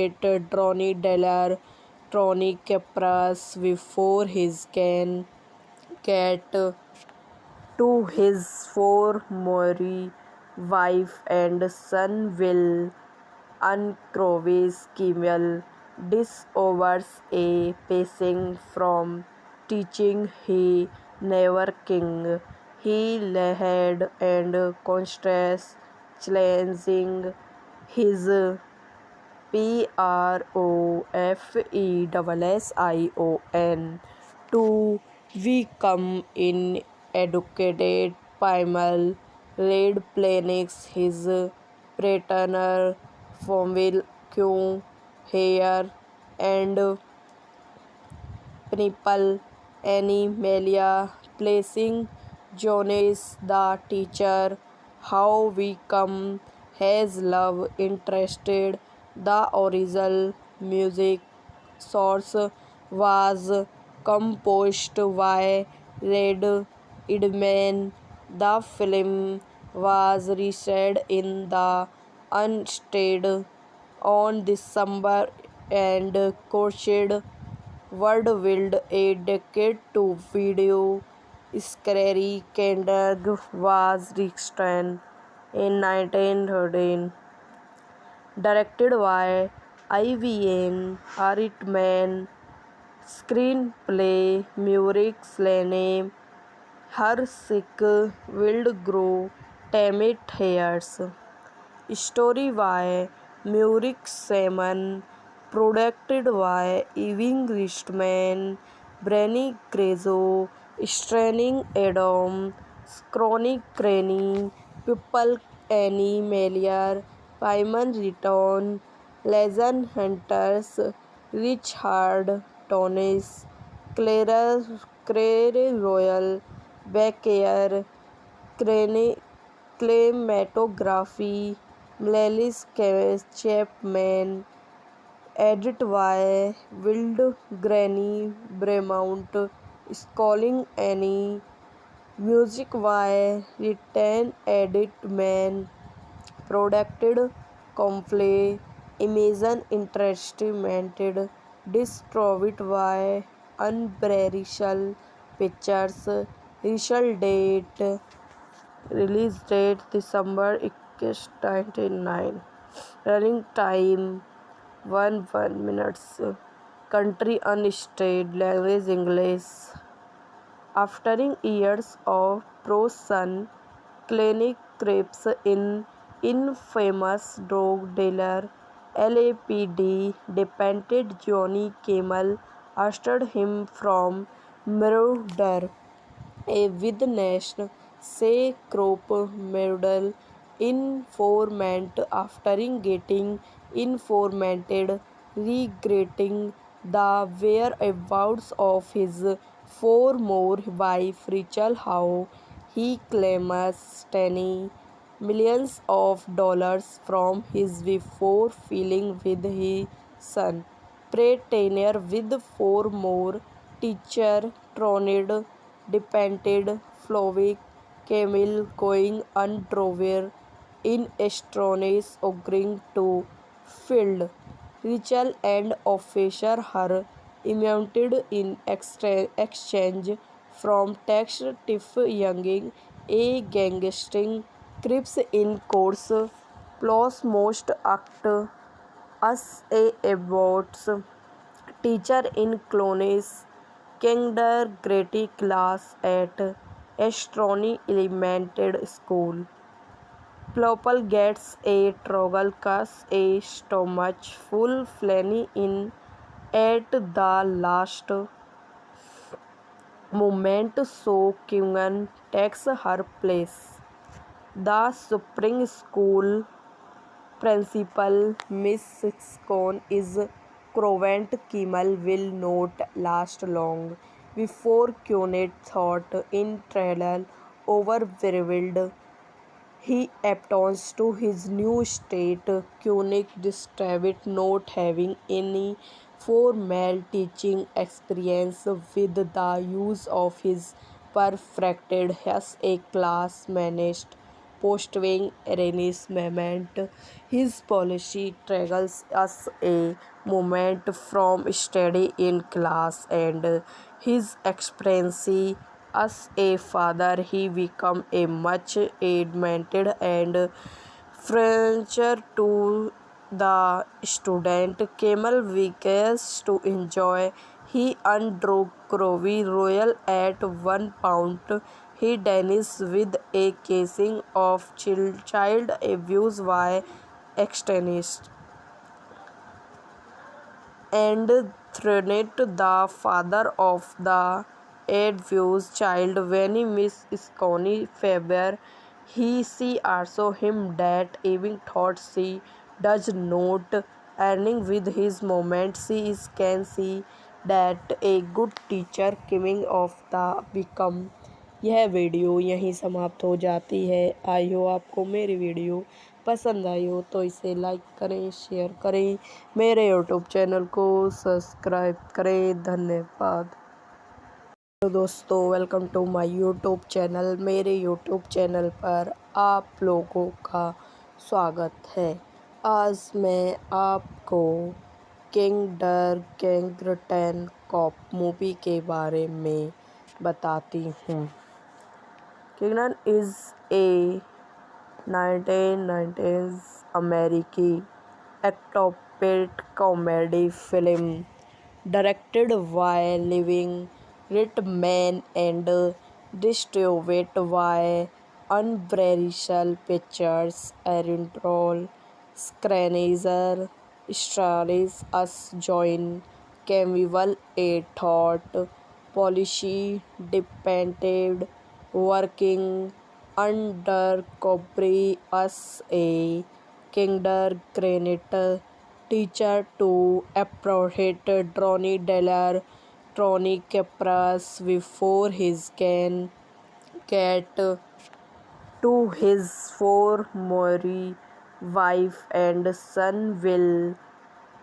Tony Deller, Tony Capras before his can get to his former wife and son will uncrovis Kimmel discovers a passing from teaching he never king. He led and contrasts challenging his profession to become an educated primal red planics his paternal family hair and principal Animalia placing Jonas the teacher how we come has love interested. The original music source was composed by Red Idman. The film was released in the United on December and coached worldwide a decade to video. Scary Kendrick was released in 1913. Directed by Ivan Reitman. Screenplay Muric Slane. Her sick will grow Tamit hairs. Story by Muric Simon. Produced by Evan Reitman. Brenny Grezzo. Starring Adam Chronic Craney. People Annie Melier. Payman Riton, Legend Hunters, Richard Tonis, Claire Royal, Becker, Cinematography, Melis Chapman, edit by Wild Granny Bremont, Sculling Annie, music by Written Edit Man, Produced Complete Imagine Entertainment, distributed by Universal Pictures. Release date December 1999. Running time 1 minutes. Country unstated. Language English. After years of pro-son clinic trips in infamous drug dealer LAPD depended Johnny Camel arrested him from murder. A witness say Crop murder informant after getting informated regretting the whereabouts of his former wife Rachel Howe. He claims $10 million from his before filing with his son. Pretender with four more teacher Tronid depended Flowick Camille going underwear in astronomy owing to field ritual and officer her immune in exchange from text Tiff Younging, a gangstering crips in course plus most act as a aborts teacher in Clones kindergarten class at Astronomy Elementary School. Plopple gets a troggle cause a stomach full flanny in at the last moment so Kyungan takes her place. The spring school principal Miss Sixcon is Crovent Kimmel will not last long before Kyonet thought in trial overwhelmed. He appeals to his new state, Koenig described not having any formal teaching experience with the use of his perfected as a class managed postwing arrangement. His policy triggers us a moment from study in class and his experience as a father, he became a much admitted and furniture to the student. Camel weekends to enjoy. He undrew Crowley Royal at 1 pound. He danced with a casing of child abuse by extremists and threatened the father of the abused child when he Miss Scony Faber. She also him that even thought she does not earning with his moment. She is can see that a good teacher coming of the become. यह video यहीं समाप्त हो जाती है। आई हो आपको मेरी video पसंद आई हो तो इसे लाइक करें, शेयर करें, मेरे यूट्यूब चैनल को सब्सक्राइब करें। धन्यवाद। तो दोस्तों welcome to my YouTube channel. मेरे यूट्यूब चैनल पर आप लोगों का स्वागत है। आज मैं आपको किंडरगार्टन कॉप मूवी के बारे में बताती हूँ। Kingdom is a 1990s American octopath comedy film directed by Living Rittman and distributed by Universal Pictures. Original screenwriter stars as John Campbell, a thought policy dependent working undercover as a kindergarten teacher to apprehend Tony Deller, Tony Capras before his can get to his former wife and son will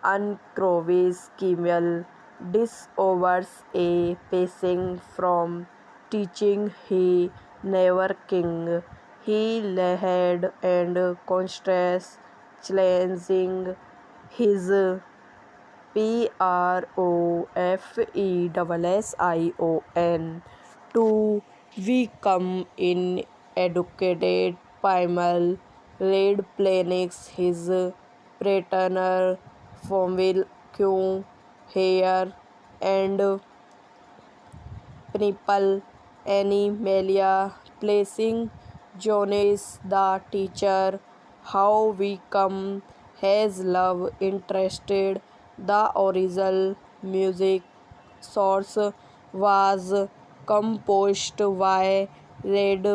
uncrovis Kimmel disovers a passing from teaching he never king. He led and contrast challenging his profession to become in educated primal red planets his paternal family Q hair and principal Animalia placing Jonas the teacher how we come has love interested. The original music source was composed by Red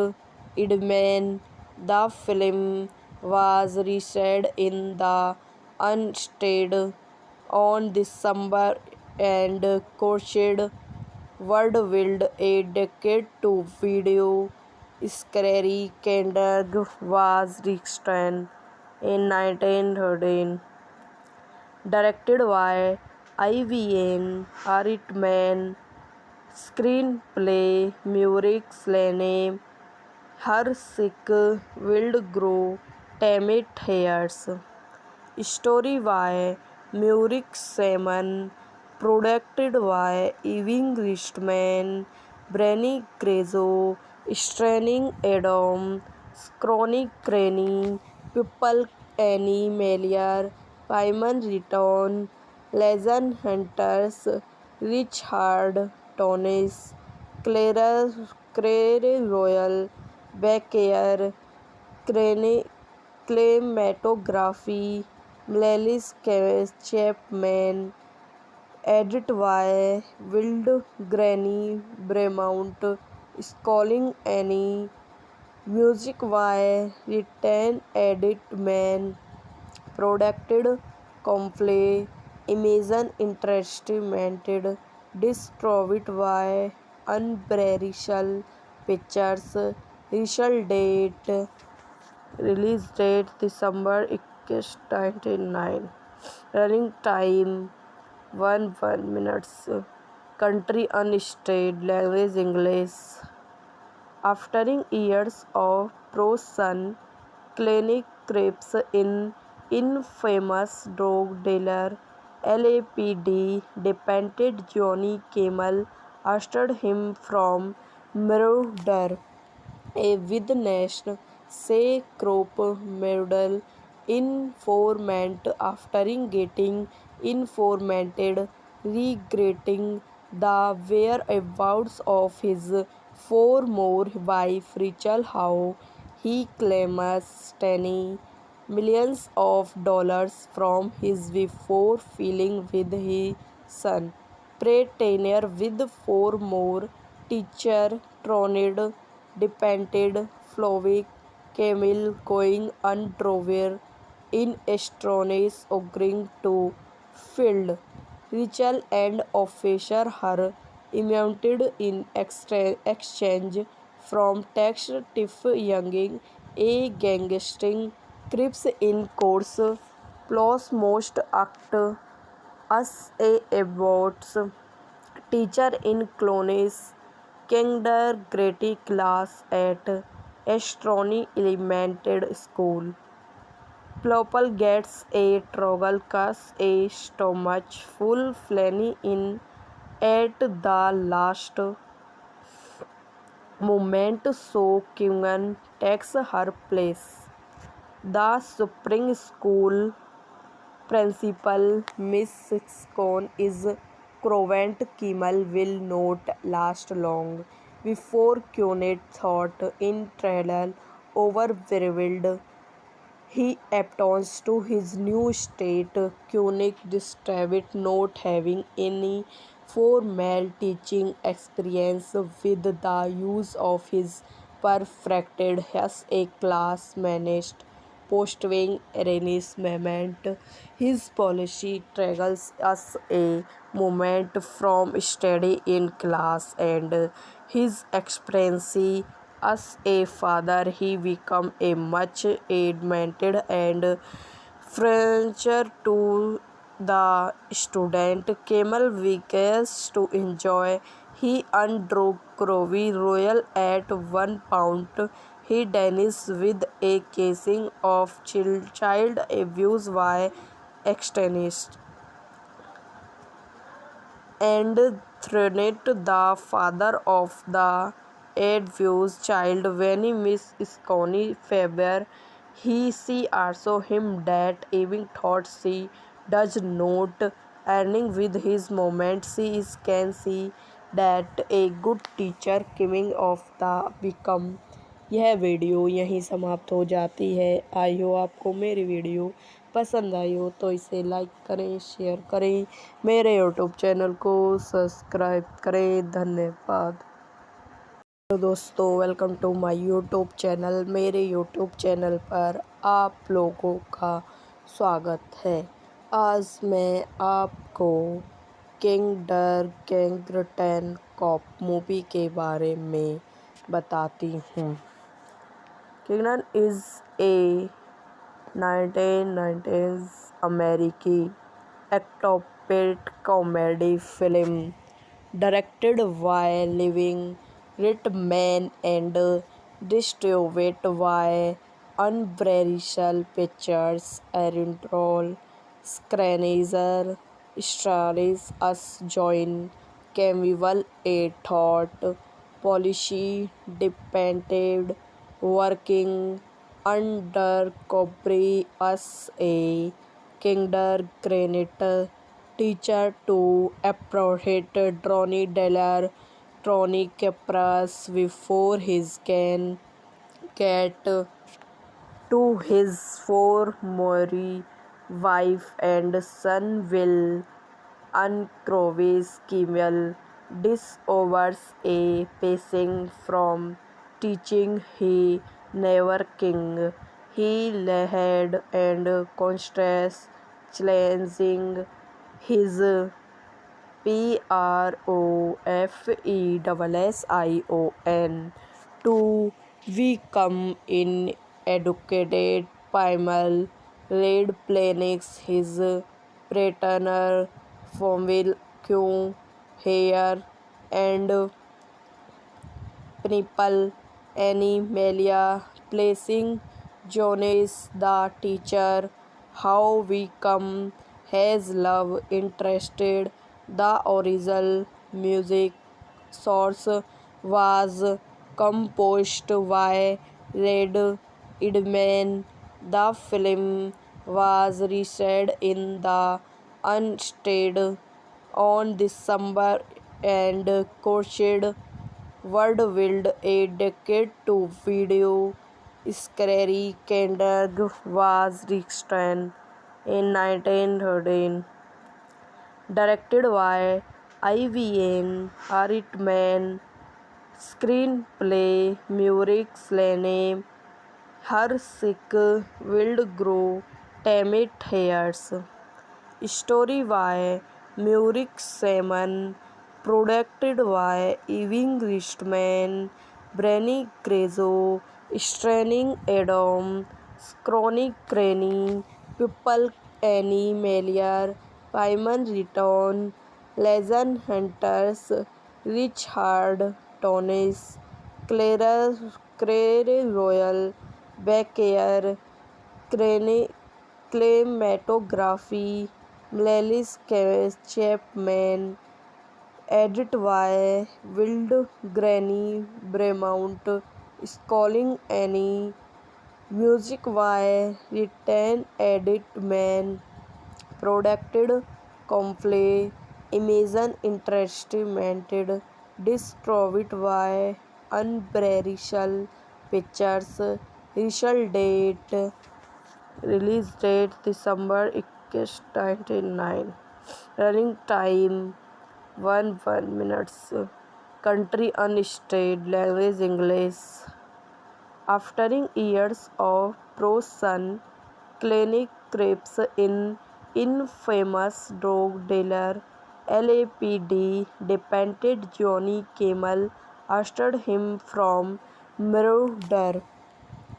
Idman. The film was released in the United on December and coached Worldwide a decade to video. Scary Kendrick was released in 1913. Directed by IVN Hartman. Screenplay Muric Slane Hersick Wildgrow Tamit Hairs. Story by Murik Salmon. Produced by Ewing Richman, Brenny Grezzo, Straining Adam, Chronic Granny, People Annie Melier, Pymon Riton, Legend Hunters, Richard Tonis, Claire Royal, Becker, Cinematography, Melis Chapman, edit by Wild Granny Bremont, Sculling Annie, music by Written Edit Man, Produced Complete, Imagine Entertainment, distributed by Unbreakable Pictures, release date December 1999, running time 1 minutes, country unstated, language English. After years of pro-son clinic creeps in, infamous drug dealer LAPD depended Johnny Camel arrested him from murder. A witness say Crop murdered informant after getting informated regretting the whereabouts of his former wife Rachel Howe. He claims millions of dollars from his before feeling with his son. Pretender with four more teacher Tronid depended Flowick Camille going underwear in astonish agreeing to field. Rachel and officer her immunity in exchange from text Tiff Younging, a gangster crips in course plus most act as a aborts teacher in Clones kindergarten class at Astronomy Elementary School. Plopple gets a trouble cause a stomach full flanny in at the last moment so Kyungan takes her place. The spring school principal Miss Scone is Crovent Kimmel will not last long before Cunit thought in trial overwhelmed. He appeals to his new state. Cunic described not having any formal teaching experience with the use of his perfected as a class managed post-wing arrangement. His policy triggers us a moment from study in class and his experience as a father. He became a much admitted and furniture to the student. Camel wishes to enjoy. He undrew Crowley Royal at 1 pound. He danced with a casing of child abuse by extremists and threatened the father of the abused child when he Miss Scone favor. She also him that even thought she does not earning with his moment. She is can see that a good teacher coming of the become. यह video यहीं समाप्त हो जाती है। आई हो आपको मेरी video पसंद आई हो तो इसे लाइक करें, शेयर करें, मेरे यूट्यूब चैनल को सब्सक्राइब करें। धन्यवाद। तो दोस्तों welcome to my YouTube channel. मेरे यूट्यूब चैनल पर आप लोगों का स्वागत है। आज मैं आपको किंडरगार्टन कॉप मूवी के बारे में बताती हूँ। Kingdom is a 1990s American action comedy film directed by Living Richman and distributed by unburial pictures, Arundel, Scranazer, Straris, Us Join, Camille, A Thought, Policy, Depended, Working, Under Cobri, Us A, Kinder Granite, Teacher to Appropriate, Droni Deller, Trony Capras before his can get to his former wife and son will uncrovis Kimmel disovers a passing from teaching he never king. He led and contrast challenging his PROFESSION to become educated primal red planets his paternal formula hair and Pnipal Animalia placing Jonas the teacher how we come has love interested the original music source was composed by Red Idman. The film was released in the United on December and coached World a decade to video. Scary Kendag was released in 1913. Directed by Ivan Reitman. Screenplay Murik Slane. Her sick will grow Tamit hairs. Story by Murik Salmon. Produced by Ewing Richman, Brenny Grezzo, Straining Adam, Chronic Cranny, People Annie Melier, Pymon Riton, Legend Hunters, Richard Tonis, Claire Royal, Becker, Cinematography, Melis Chapman, edit by Wild Granny Bremont, Sculling Annie, music by Written Edit Man, Produced Complete, Imagine Entertainment, distributed by Unburial Pictures, release date December 1999, running time 1 minutes, country unstated, language English. After years of pro-son clinic crips in infamous drug dealer LAPD depended Johnny Camel arrested him from murder.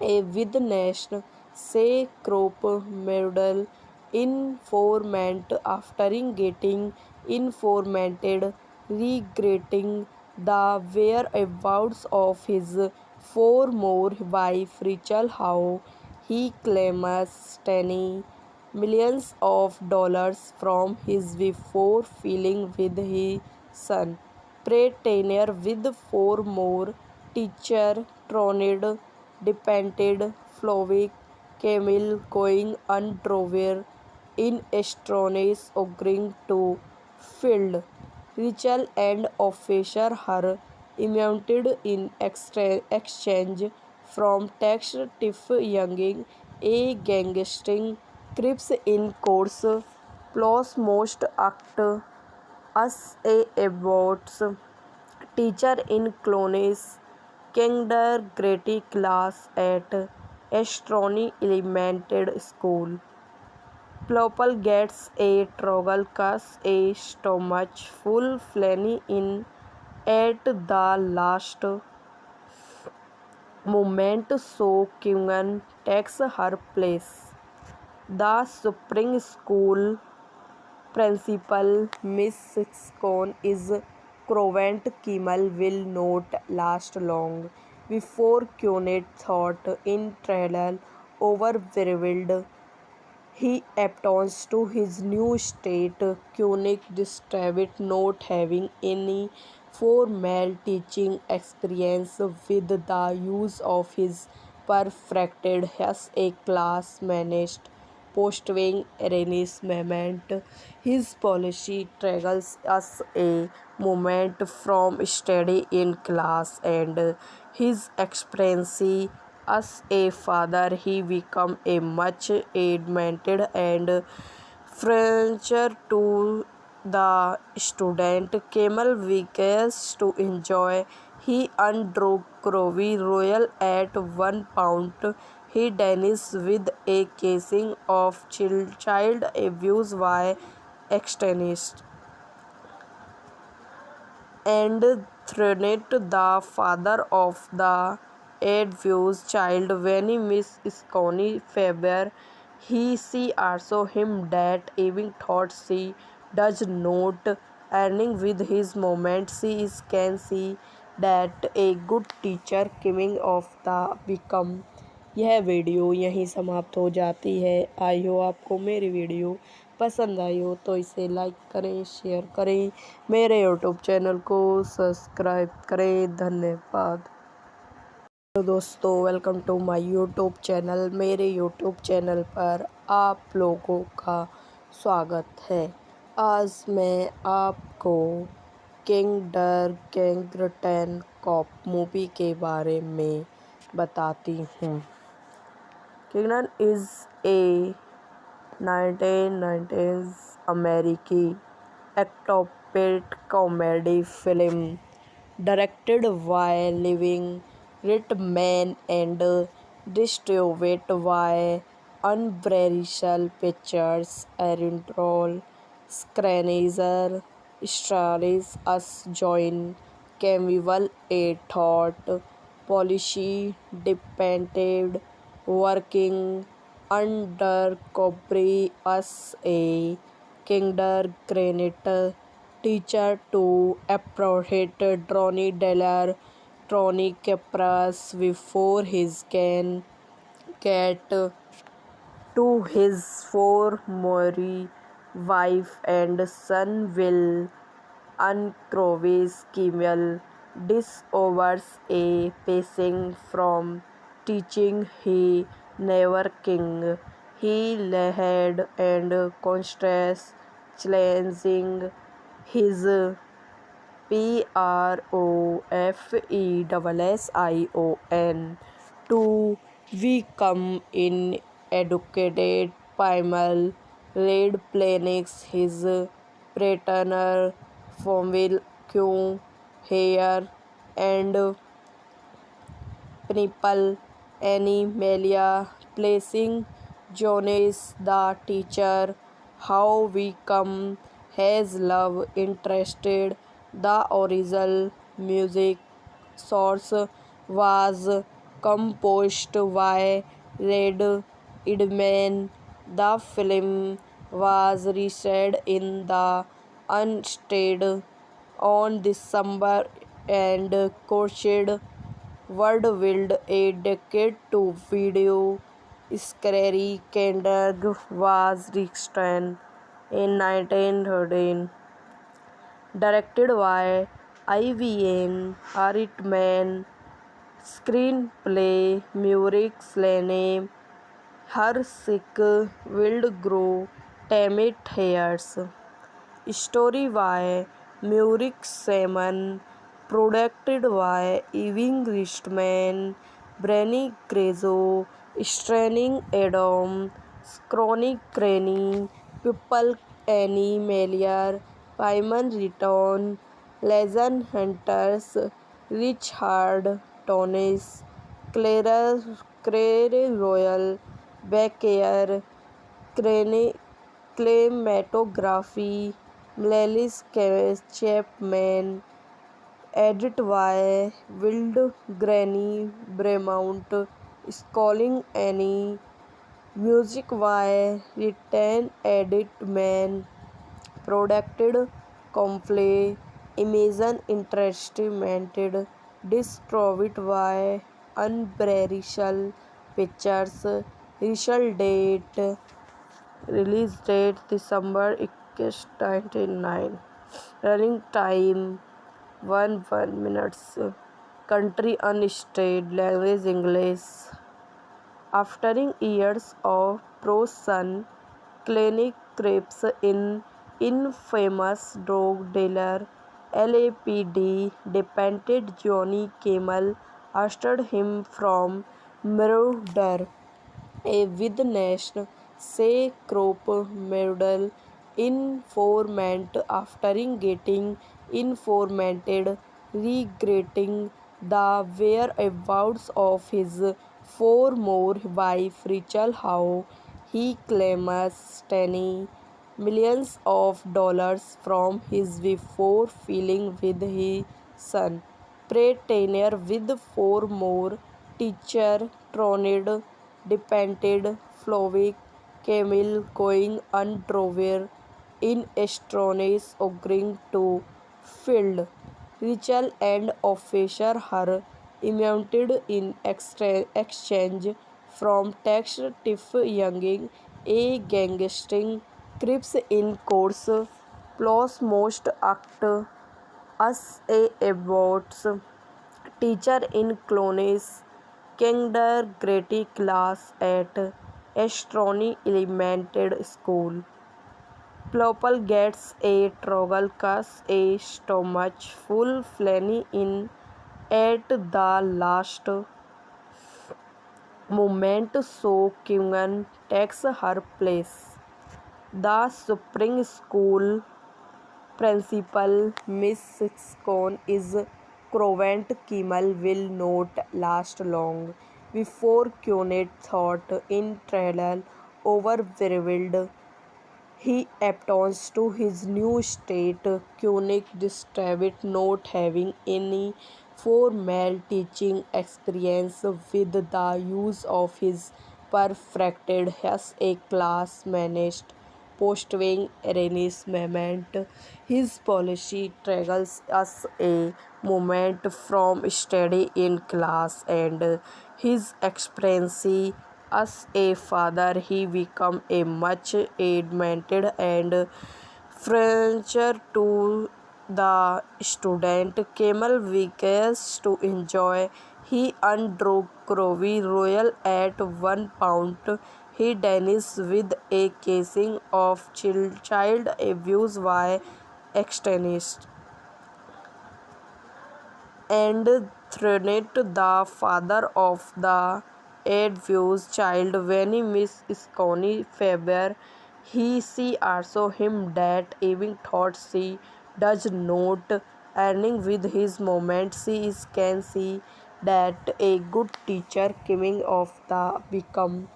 A witness say crop murder informant after getting informated regretting the whereabouts of his former wife Rachel Howe. He claims $10 million from his before filing with his son. Pretender with former teacher Tronid depended Flowick Camille going underwear in astonish agreeing to field. Rachel and officer her immunity in exchange from tax Tiff Younging, a gangster crips in course plus most act as a aborts teacher in Clones kindergarten class at Astronomy Elementary School. Plopple gets a troggle cast a stomach full flanny in at the last moment so Kungan takes her place. The spring school principal Miss Scone is Crovent Kimmel will not last long. before Cunit thought in trial overwhelmed. He appeals to his new state. Cunit described not having any formal teaching experience with the use of his perfected as a class managed postwing arrangement. His policy triggers us a moment from study in class and his experience as a father. He became a much admitted and furniture to the student. Camel weekends to enjoy. He undrew Crowy Royal at 1 pound. He danced with a casing of child abuse by extremists and threatened the father of the abused child when he missed Scony Faber. She also him that even thought she does not earning with his moment. She is can see that a good teacher coming of the become. यह video यहीं समाप्त हो जाती है। आई हो आपको मेरी video पसंद आई हो तो इसे लाइक करें, शेयर करें, मेरे यूट्यूब चैनल को सब्सक्राइब करें। धन्यवाद। तो दोस्तों, welcome to my YouTube channel. मेरे यूट्यूब चैनल पर आप लोगों का स्वागत है। आज मैं आपको किंडरगार्टन कॉप मूवी के बारे में बताती हूँ। किंडरगार्टन इज ए 1990s अमेरिकी एक्टोपेट comedy film directed by Living Rittman and distributed by Universal Pictures. Original screenwriter stars as John Campbell, a thought policy dependent working undercover as a kindergarten teacher to apprehend Tony Deller. Tony Capras before his can get to his former wife and son will uncrovis Kimmel disovers a passing from teaching he never king. He led and contrast challenging his profession to become an educated primal led planets his paternal family Q hair and Principal Animalia placing Jonas the teacher. How we come has love interested. The original music source was composed by Red Idman. The film was released in the United on December and coached worldwide a decade to video. Scary Kendrick was released in 1913. Directed by IVN Hartman. Screenplay Muric Slane. Her sick will grow Tamit hairs. Story by Muric Simon. Produced by Ewing Richman. Branny Grezzo. Straining Adam. Chronic Granny. People Animaliar. Payman Return. Legend Hunters. Richard Tonis. Claire Royal. Becker. Cinematography Melis Chapman. Edit by Wild Granny Bremont. Calling Annie. Music by Written Edit Man. Produced Complete Imagine Entertainment. distributed by Universal Pictures. Release date December 1999. Running time 1 minutes. Country unstated. Language English. After years of prison, clinic creeps in. Infamous drug dealer LAPD defended Johnny Camel arrested him from murder. A witness say crop murder informant after getting informated regretting the whereabouts of his former wife Rachel Howe. He claims millions of dollars from his before filing with his son. Pretender with four more teacher Tronid depended Flowick Camille going underwear in astonish agreeing to field. Rachel and officer her immunity in exchange from text Tiff Younging, a gangster Crips in course plus most act as a aborts teacher in Clones kindergarten class at Astronomy Elementary School. Plopple gets a trouble cause a stomach full flanny in at the last moment so Kyungan takes her place. The spring school principal, Miss Scone, is convinced Kimmel will not last long. Before Kyonet thought in trial overwhelmed, he appeals to his new state. Koenig described not having any formal teaching experience with the use of his perfected as a class managed postwing arrangement. His policy triggers us a moment from study in class and his experience as a father. He became a much admired and furniture to the student. Camel wishes to enjoy. He undrew Crowy Royal at 1 pound. He danced with a casing of child abuse by extremists and threatened the father of the abused child when he Miss Scone favor. She also him that even thought she does not earning with his moment. Can see that a good teacher coming of the become.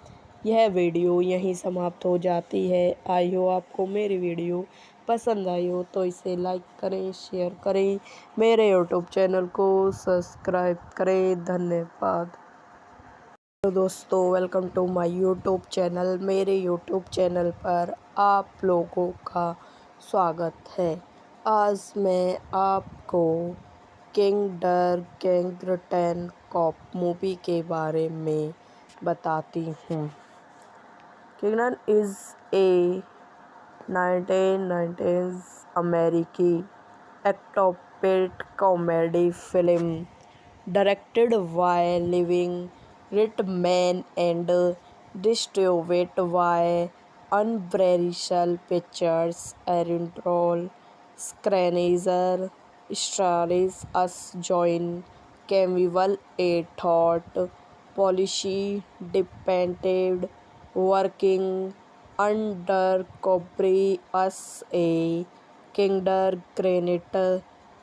यह video यहीं समाप्त हो जाती है। आई हो आपको मेरी video पसंद आई हो तो इसे लाइक करें, शेयर करें, मेरे यूट्यूब चैनल को सब्सक्राइब करें। धन्यवाद। तो दोस्तों welcome to my YouTube channel. मेरे यूट्यूब चैनल पर आप लोगों का स्वागत है। आज मैं आपको किंडरगार्टन कॉप मूवी के बारे में बताती हूँ। किंगडम इज़ ए 1990s अमेरिकी एक्टोपेट comedy film directed by Living Rittman and distributed by Universal Pictures. Original screenwriter stars as John Campbell, a thought policy dependent working undercover as a kindergarten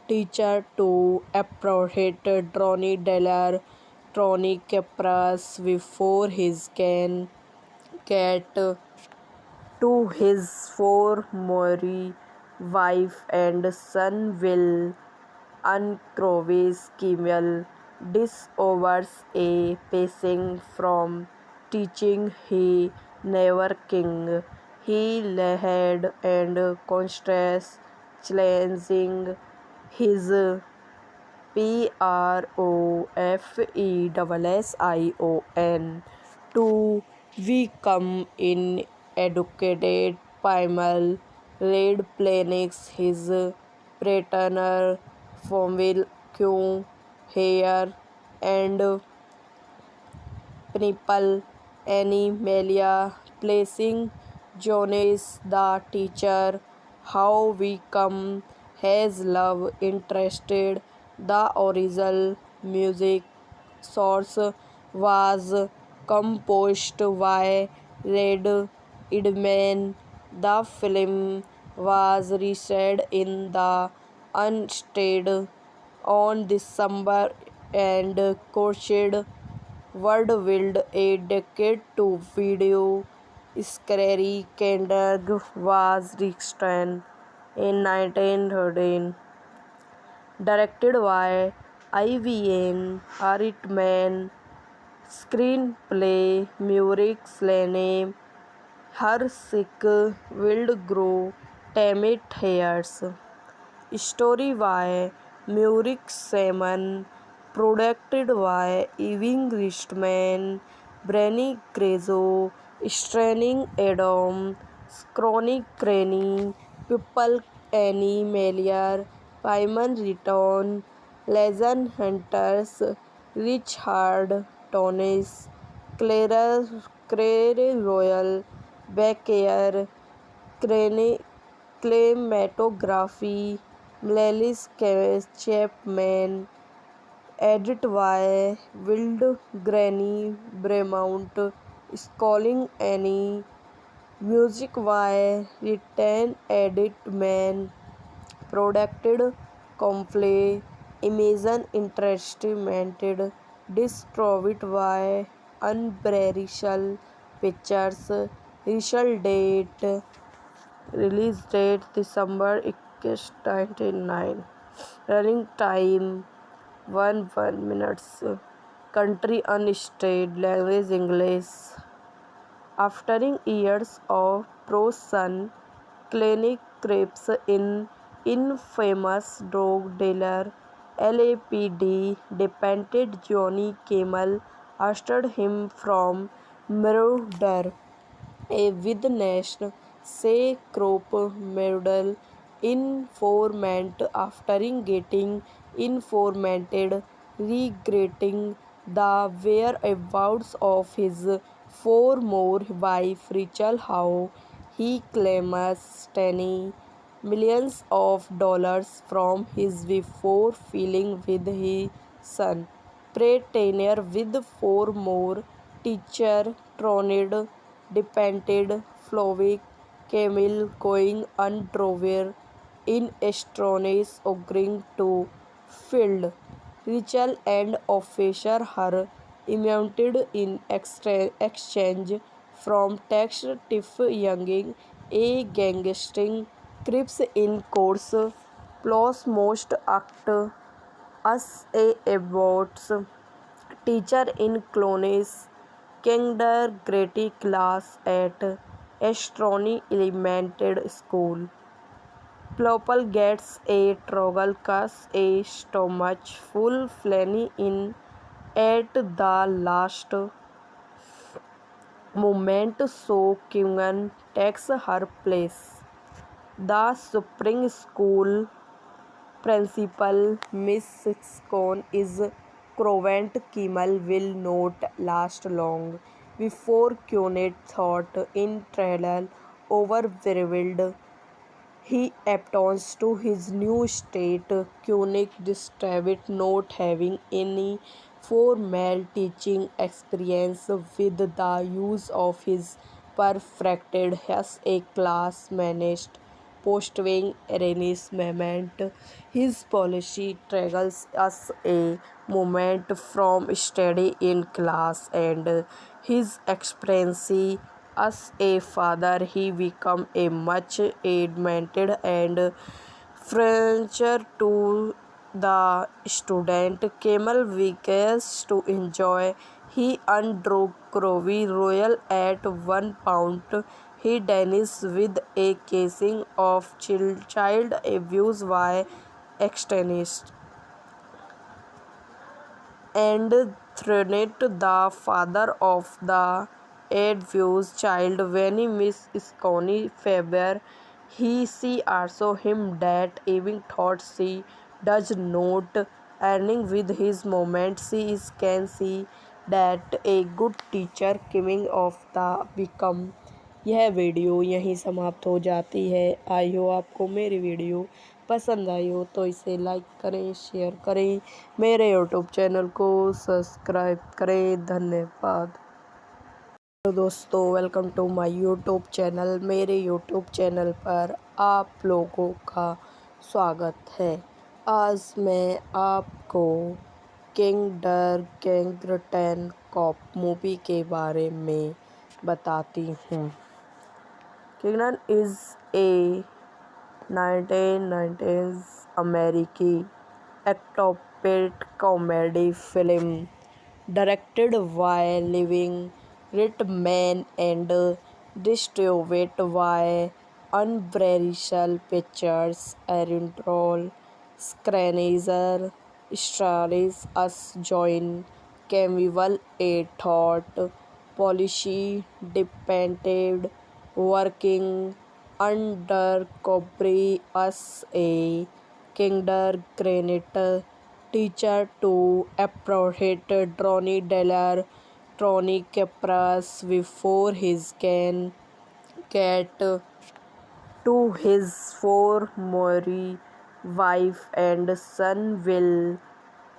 teacher to apprehend Tony Deller, Tony Capras before he can get to his former wife and son will uncrovis Kimmel disovers a passing from teaching he never king. He led and contrast challenging his PROFESSION. To become in educated Pimal read Planix his paternal family hair and Pnipal Animalia placing Jonas the teacher how we come has love interested the original music source was composed by Red Idman. The film was released in the United on December and coached World a decade to video. Scary Kendrick was released in 1913. Directed by Ivan Reitman. Screenplay Muric Slane. Her sick will grow timid hairs. Story by Muric Salmon. Produced by Ewing Richman, Brenny Grezzo, Straining Adam, Chronic Cranny, People Annie Melier, Payman Riton, Legend Hunters, Richard Tonis, Claire Royal, Becker, Cinematography, Melis Chapman, edit by Wild Granny Bremont, Sculling Annie, music by Written Edit Man, Produced Complete, Imagine Entertainment, distributed by Unbreakable Pictures, release date December 1999, running time 1 minutes, country unstated, language English. After years of pro-son clinic creeps in, infamous drug dealer LAPD depended Johnny Camel arrested him from murder. A witness say crop murder informant after getting informated regretting the whereabouts of his former wife Rachel Howe. He claims $10 million from his before filing with his son. Pretender with four more teacher Tronid depended Flowick Camille going underwear in astonish agreeing to field. Rachel and officer her immunity in exchange from text Tiff Younging, a gangster crips in course plus most act as a aborts teacher in Clones kindergarten class at Astronomy Elementary School. Plopple gets a trouble cause a stomach full flanny in at the last moment so Kungan takes her place. The spring school principal Miss Scone is Crovent Kimmel will not last long. Before Cunit thought in trial overwhelmed, he appeals to his new state. Cunit described not having any formal teaching experience with the use of his perfected as a class managed postwing arrangement. His policy triggers us a moment from study in class and his experience as a father. He became a much admitted and furniture to the student. Camel wishes to enjoy. He undrew Crowy Royal at 1 pound. He dies with a casing of child abuse by extremists. and threatened the father of the Edward's child when he Miss Connie Faber. She also him that even thought she does not ending with his moment. She is can see that a good teacher coming of the become। यह video यहीं समाप्त हो जाती है। आई हो आपको मेरी video पसंद आई हो तो इसे लाइक करें, शेयर करें, मेरे यूट्यूब चैनल को सब्सक्राइब करें। धन्यवाद। हेलो दोस्तों, welcome to my YouTube channel. मेरे यूट्यूब चैनल पर आप लोगों का स्वागत है। आज मैं आपको किंडरगार्टन कॉप मूवी के बारे में बताती हूँ। किंगडम इज़ ए 1990s अमेरिकी एक्टोपेट comedy film directed by Living Ritman and distributed by Universal Pictures. Original screenwriter stars as John Campbell, a thought policy dependent working undercover as a kindergarten teacher to apprehend Tony Deller, Tony Capras before he can get to his former wife and son will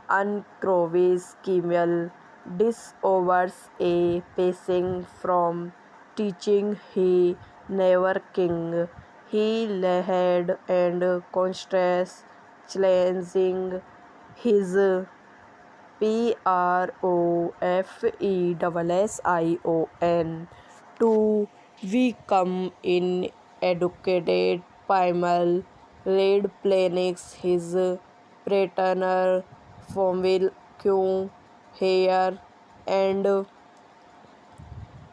uncrovis Kimmel discovers a passing from teaching he never king. He led and contrasts challenging his profession to become educated primal red planets his partner Formil Q hair and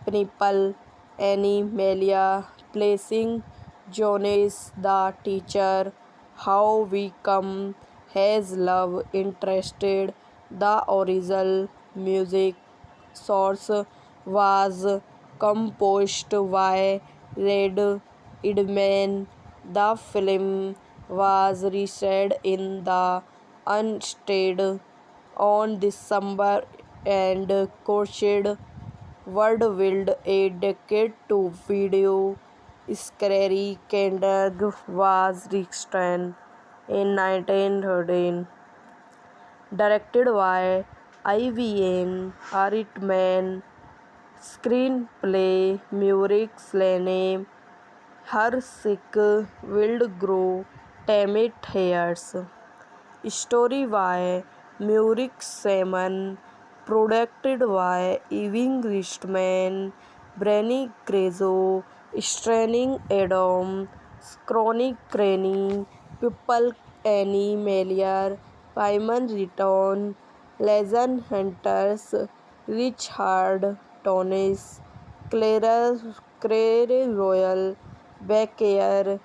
Pimple Animalia placing Jonas the teacher. How we come has love interested. The original music source was composed by Red Idman. The film was released in the United on December and coached worldwide a decade to video. Scary Kendrick was released in 1913. Directed by Ivan Reitman. Screenplay Muric Slane, Hersick Wildgrow, Tamit Hayers. Story by Muric Simon. Produced by Evan Reitman, Brenny Grezzo, Straining Adam, Chronic Cranny, People Animaliar, Payman Return, Legend Hunters, Richard Tonis, Claire Royal, Becker,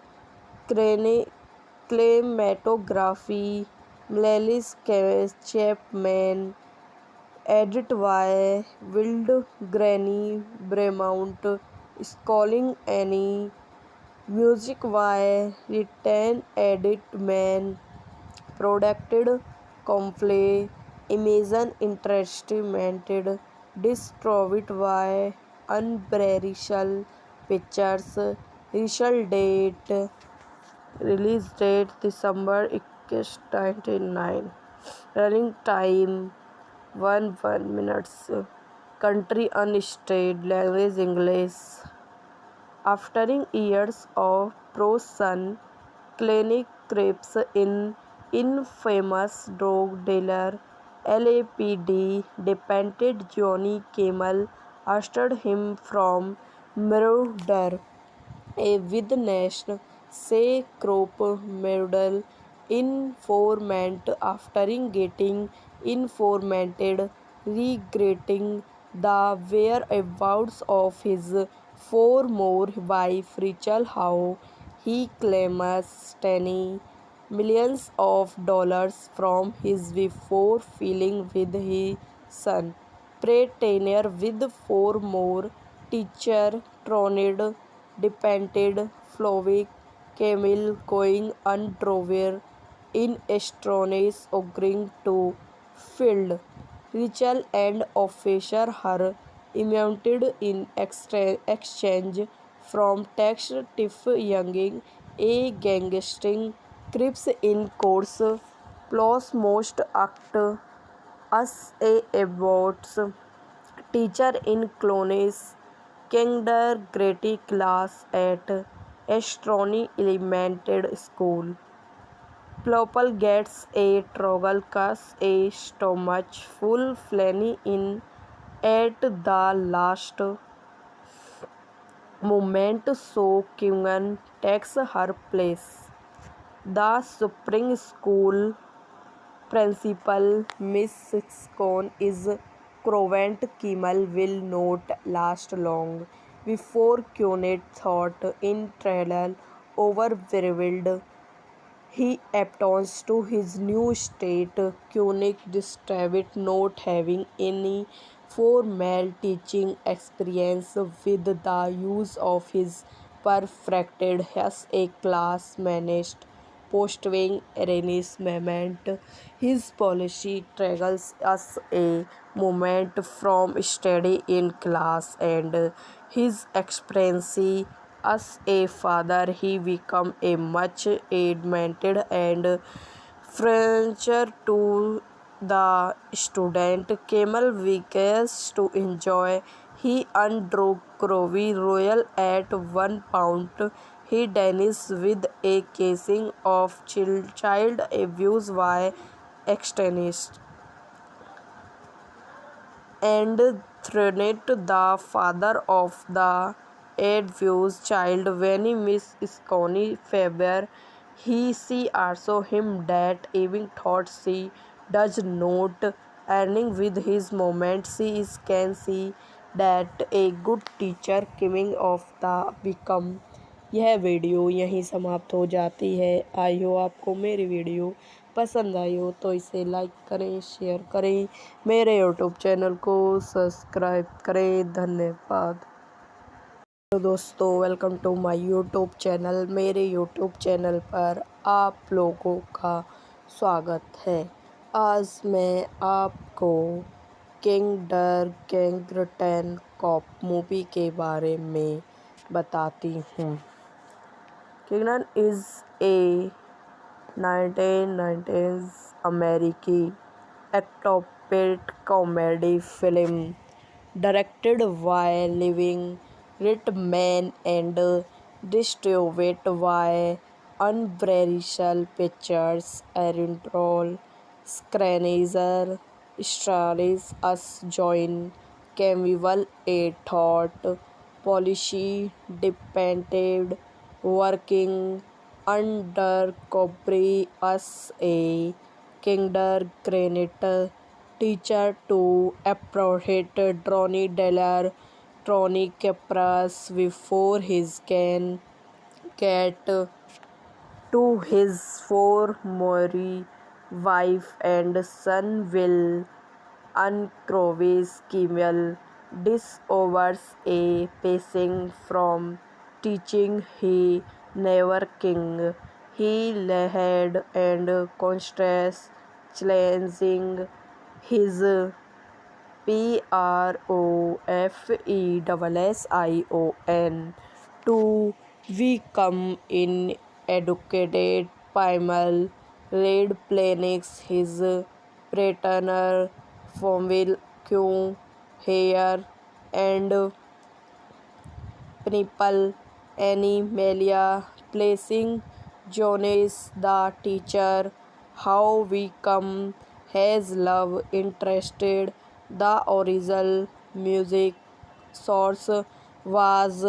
Cinematography, Melis Chapman. Edit by Wild Granny Bremont, Sculling Annie. Music by Written Edit Man. Produced Complete Imagine Entertainment. Distributed by Universal Pictures. Release date December 1999. Running time 1 minutes. Country unstated. Language English. After years of prison clinic trips in infamous drug dealer LAPD dependent Johnny Campbell arrested him from murder. A witness say Crop murder informant after getting informated regretting the whereabouts of his former wife Rachel. How he claims Stanley millions of dollars from his before filling with his son. Pre-tenure with four more teacher Tronid depended Flovic Camille going underwear in astonish agreeing to field Rachel and officer her immunity in exchange from text Tiff Younging, a gangster Crips in course, plus most act as a aborts teacher in Clones, kindergarten class at Astronomy Elementary School. Plopple gets a troggle cast a stomach full flanny in at the last moment so Kyungan takes her place. The spring school principal Miss Scone is Crovent Kimmel will not last long before Kyonet thought in trial overwhelmed. He appeals to his new state, Koenig despite not having any formal teaching experience with the use of his perfected as a class managed post-wing arrangement. His policy triggers us a moment from study in class and his experience as a father, he became a much admitted and furniture to the student. Camel weekends to enjoy. He undrew Crowley Royal at 1 pound. He danced with a casing of child abuse by extremists and threatened the father of the abused child when he Miss Scone favor. She also him that even thought she does not earning with his moment. She is can see that a good teacher coming of the become. यह video यहीं समाप्त हो जाती है। आई हो आपको मेरी video पसंद आई हो तो इसे लाइक करें, शेयर करें, मेरे यूट्यूब चैनल को सब्सक्राइब करें। धन्यवाद। तो दोस्तों welcome to my YouTube channel. मेरे यूट्यूब चैनल पर आप लोगों का स्वागत है। आज मैं आपको किंडरगार्टन कॉप मूवी के बारे में बताती हूँ। Kingdom is a 1990s American action comedy film directed by Living Ritman and distributed by Universal Pictures. Original screenwriter stars as John Campbell, a thought policy dependent working undercover as a kindergarten teacher to apprehend Tony Deller, Tony Capras before he can get to his former wife and son will uncrovis Kimmel discovers a passing from teaching he never king. He led and contrast challenging his profession to become in educated primal red planets his partner Formil Q hair and Principal Animalia placing Jonas the teacher how we come has love interested. The original music source was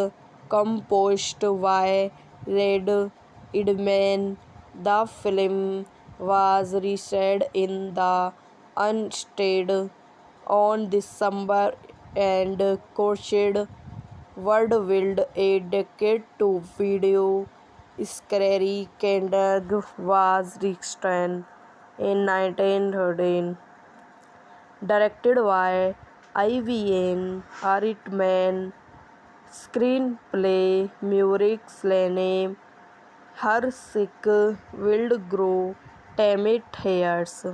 composed by Red Idman. The film was released in the United on December and coached World a decade to video Scary Kendag was written in 1913. Directed by Ivan Reitman. Screenplay Muric Slane, Harsik Wildgrow, Tamit Hayers.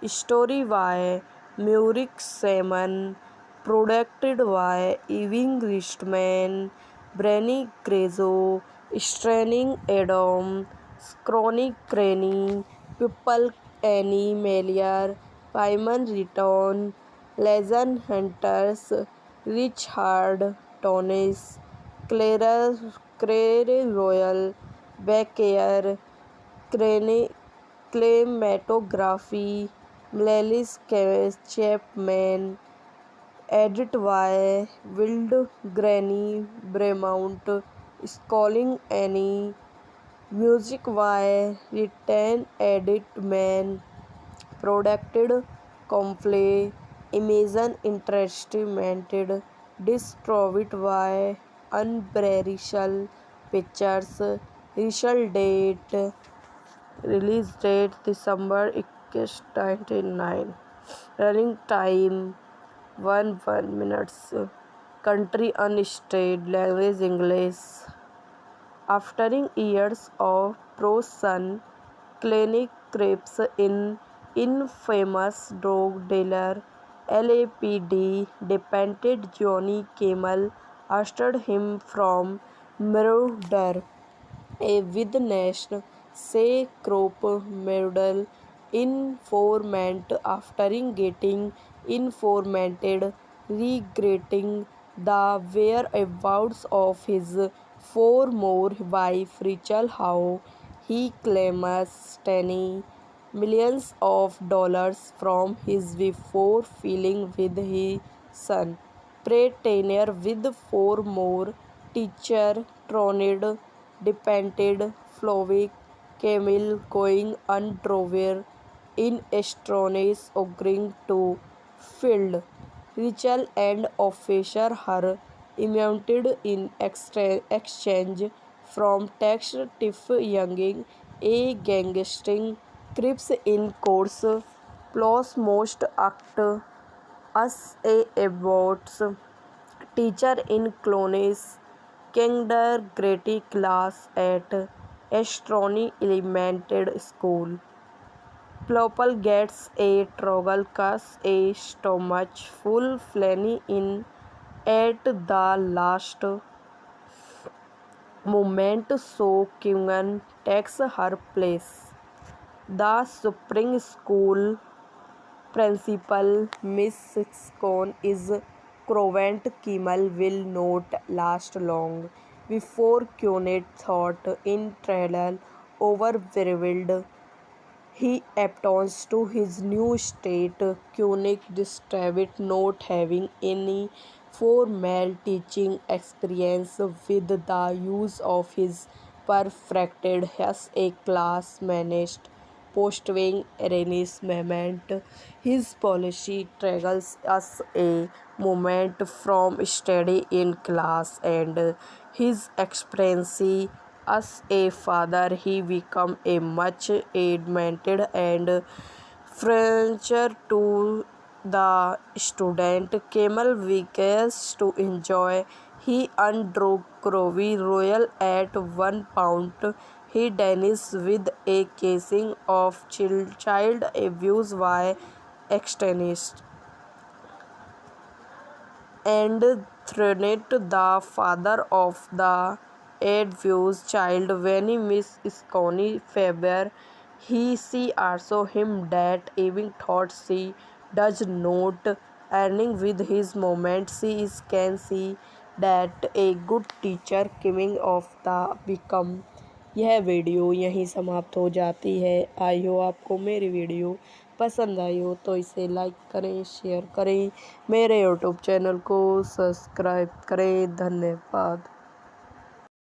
Story by Muric Salmon. Produced by Ewing Richman, Brenny Grezzo, Straining Adam, Chronic Cranny, People Annie Melier, Pymon Riton, Legend Hunters, Richard Tonis, Claire Royal, Becker, Cinematography, Melis Chapman, edit by Wild Granny Bremont, Sculling Annie, music by Written Edit Man, Produced Complay, Imagine Entertainment, distributed by Unbreakable Pictures, release date December 1999, running time 1 minutes, country unstated, language English. After years of pro-son clinic creeps in, infamous drug dealer LAPD dependent Johnny Kimmel arrested him from murder. A witness say Kropp murdered informant after getting informated regretting the whereabouts of his former wife Rachel Howe. He claims $10 million from his before filing with his son. Pre-tenure with former teacher Tronid depended Flovik Camille going underwear in astonish agreeing to field. Rachel and officer her immunity in exchange from tax Tiff Younging, a gangster crips in course, plus most act as a aborts teacher in Clones kindergarten class at Astronomy Elementary School. Plopple gets a trouble cause a stomach full flanny in at the last moment so Kyungan takes her place. The spring school principal Miss Scone is Crovent Kimmel will not last long before Cunit thought in trial overwhelmed. He appeals to his new state. Kunik described not having any formal teaching experience with the use of his perfected as a class managed post-wing arrangement. His policy triggers us a moment from study in class and his experience as a father. He became a much admired and friendly to the student. Camel wishes to enjoy. He undrew Crowy Royal at 1 pound. He dies with a casing of child abuse by extremists and threatened the father of the abused child when he Miss Scone favor. She also him that even thought she does not earning with his moment. She is can see that a good teacher coming of the become. यह video यहीं समाप्त हो जाती है। आई हो आपको मेरी video पसंद आई हो तो इसे लाइक करें, शेयर करें, मेरे यूट्यूब चैनल को सब्सक्राइब करें। धन्यवाद।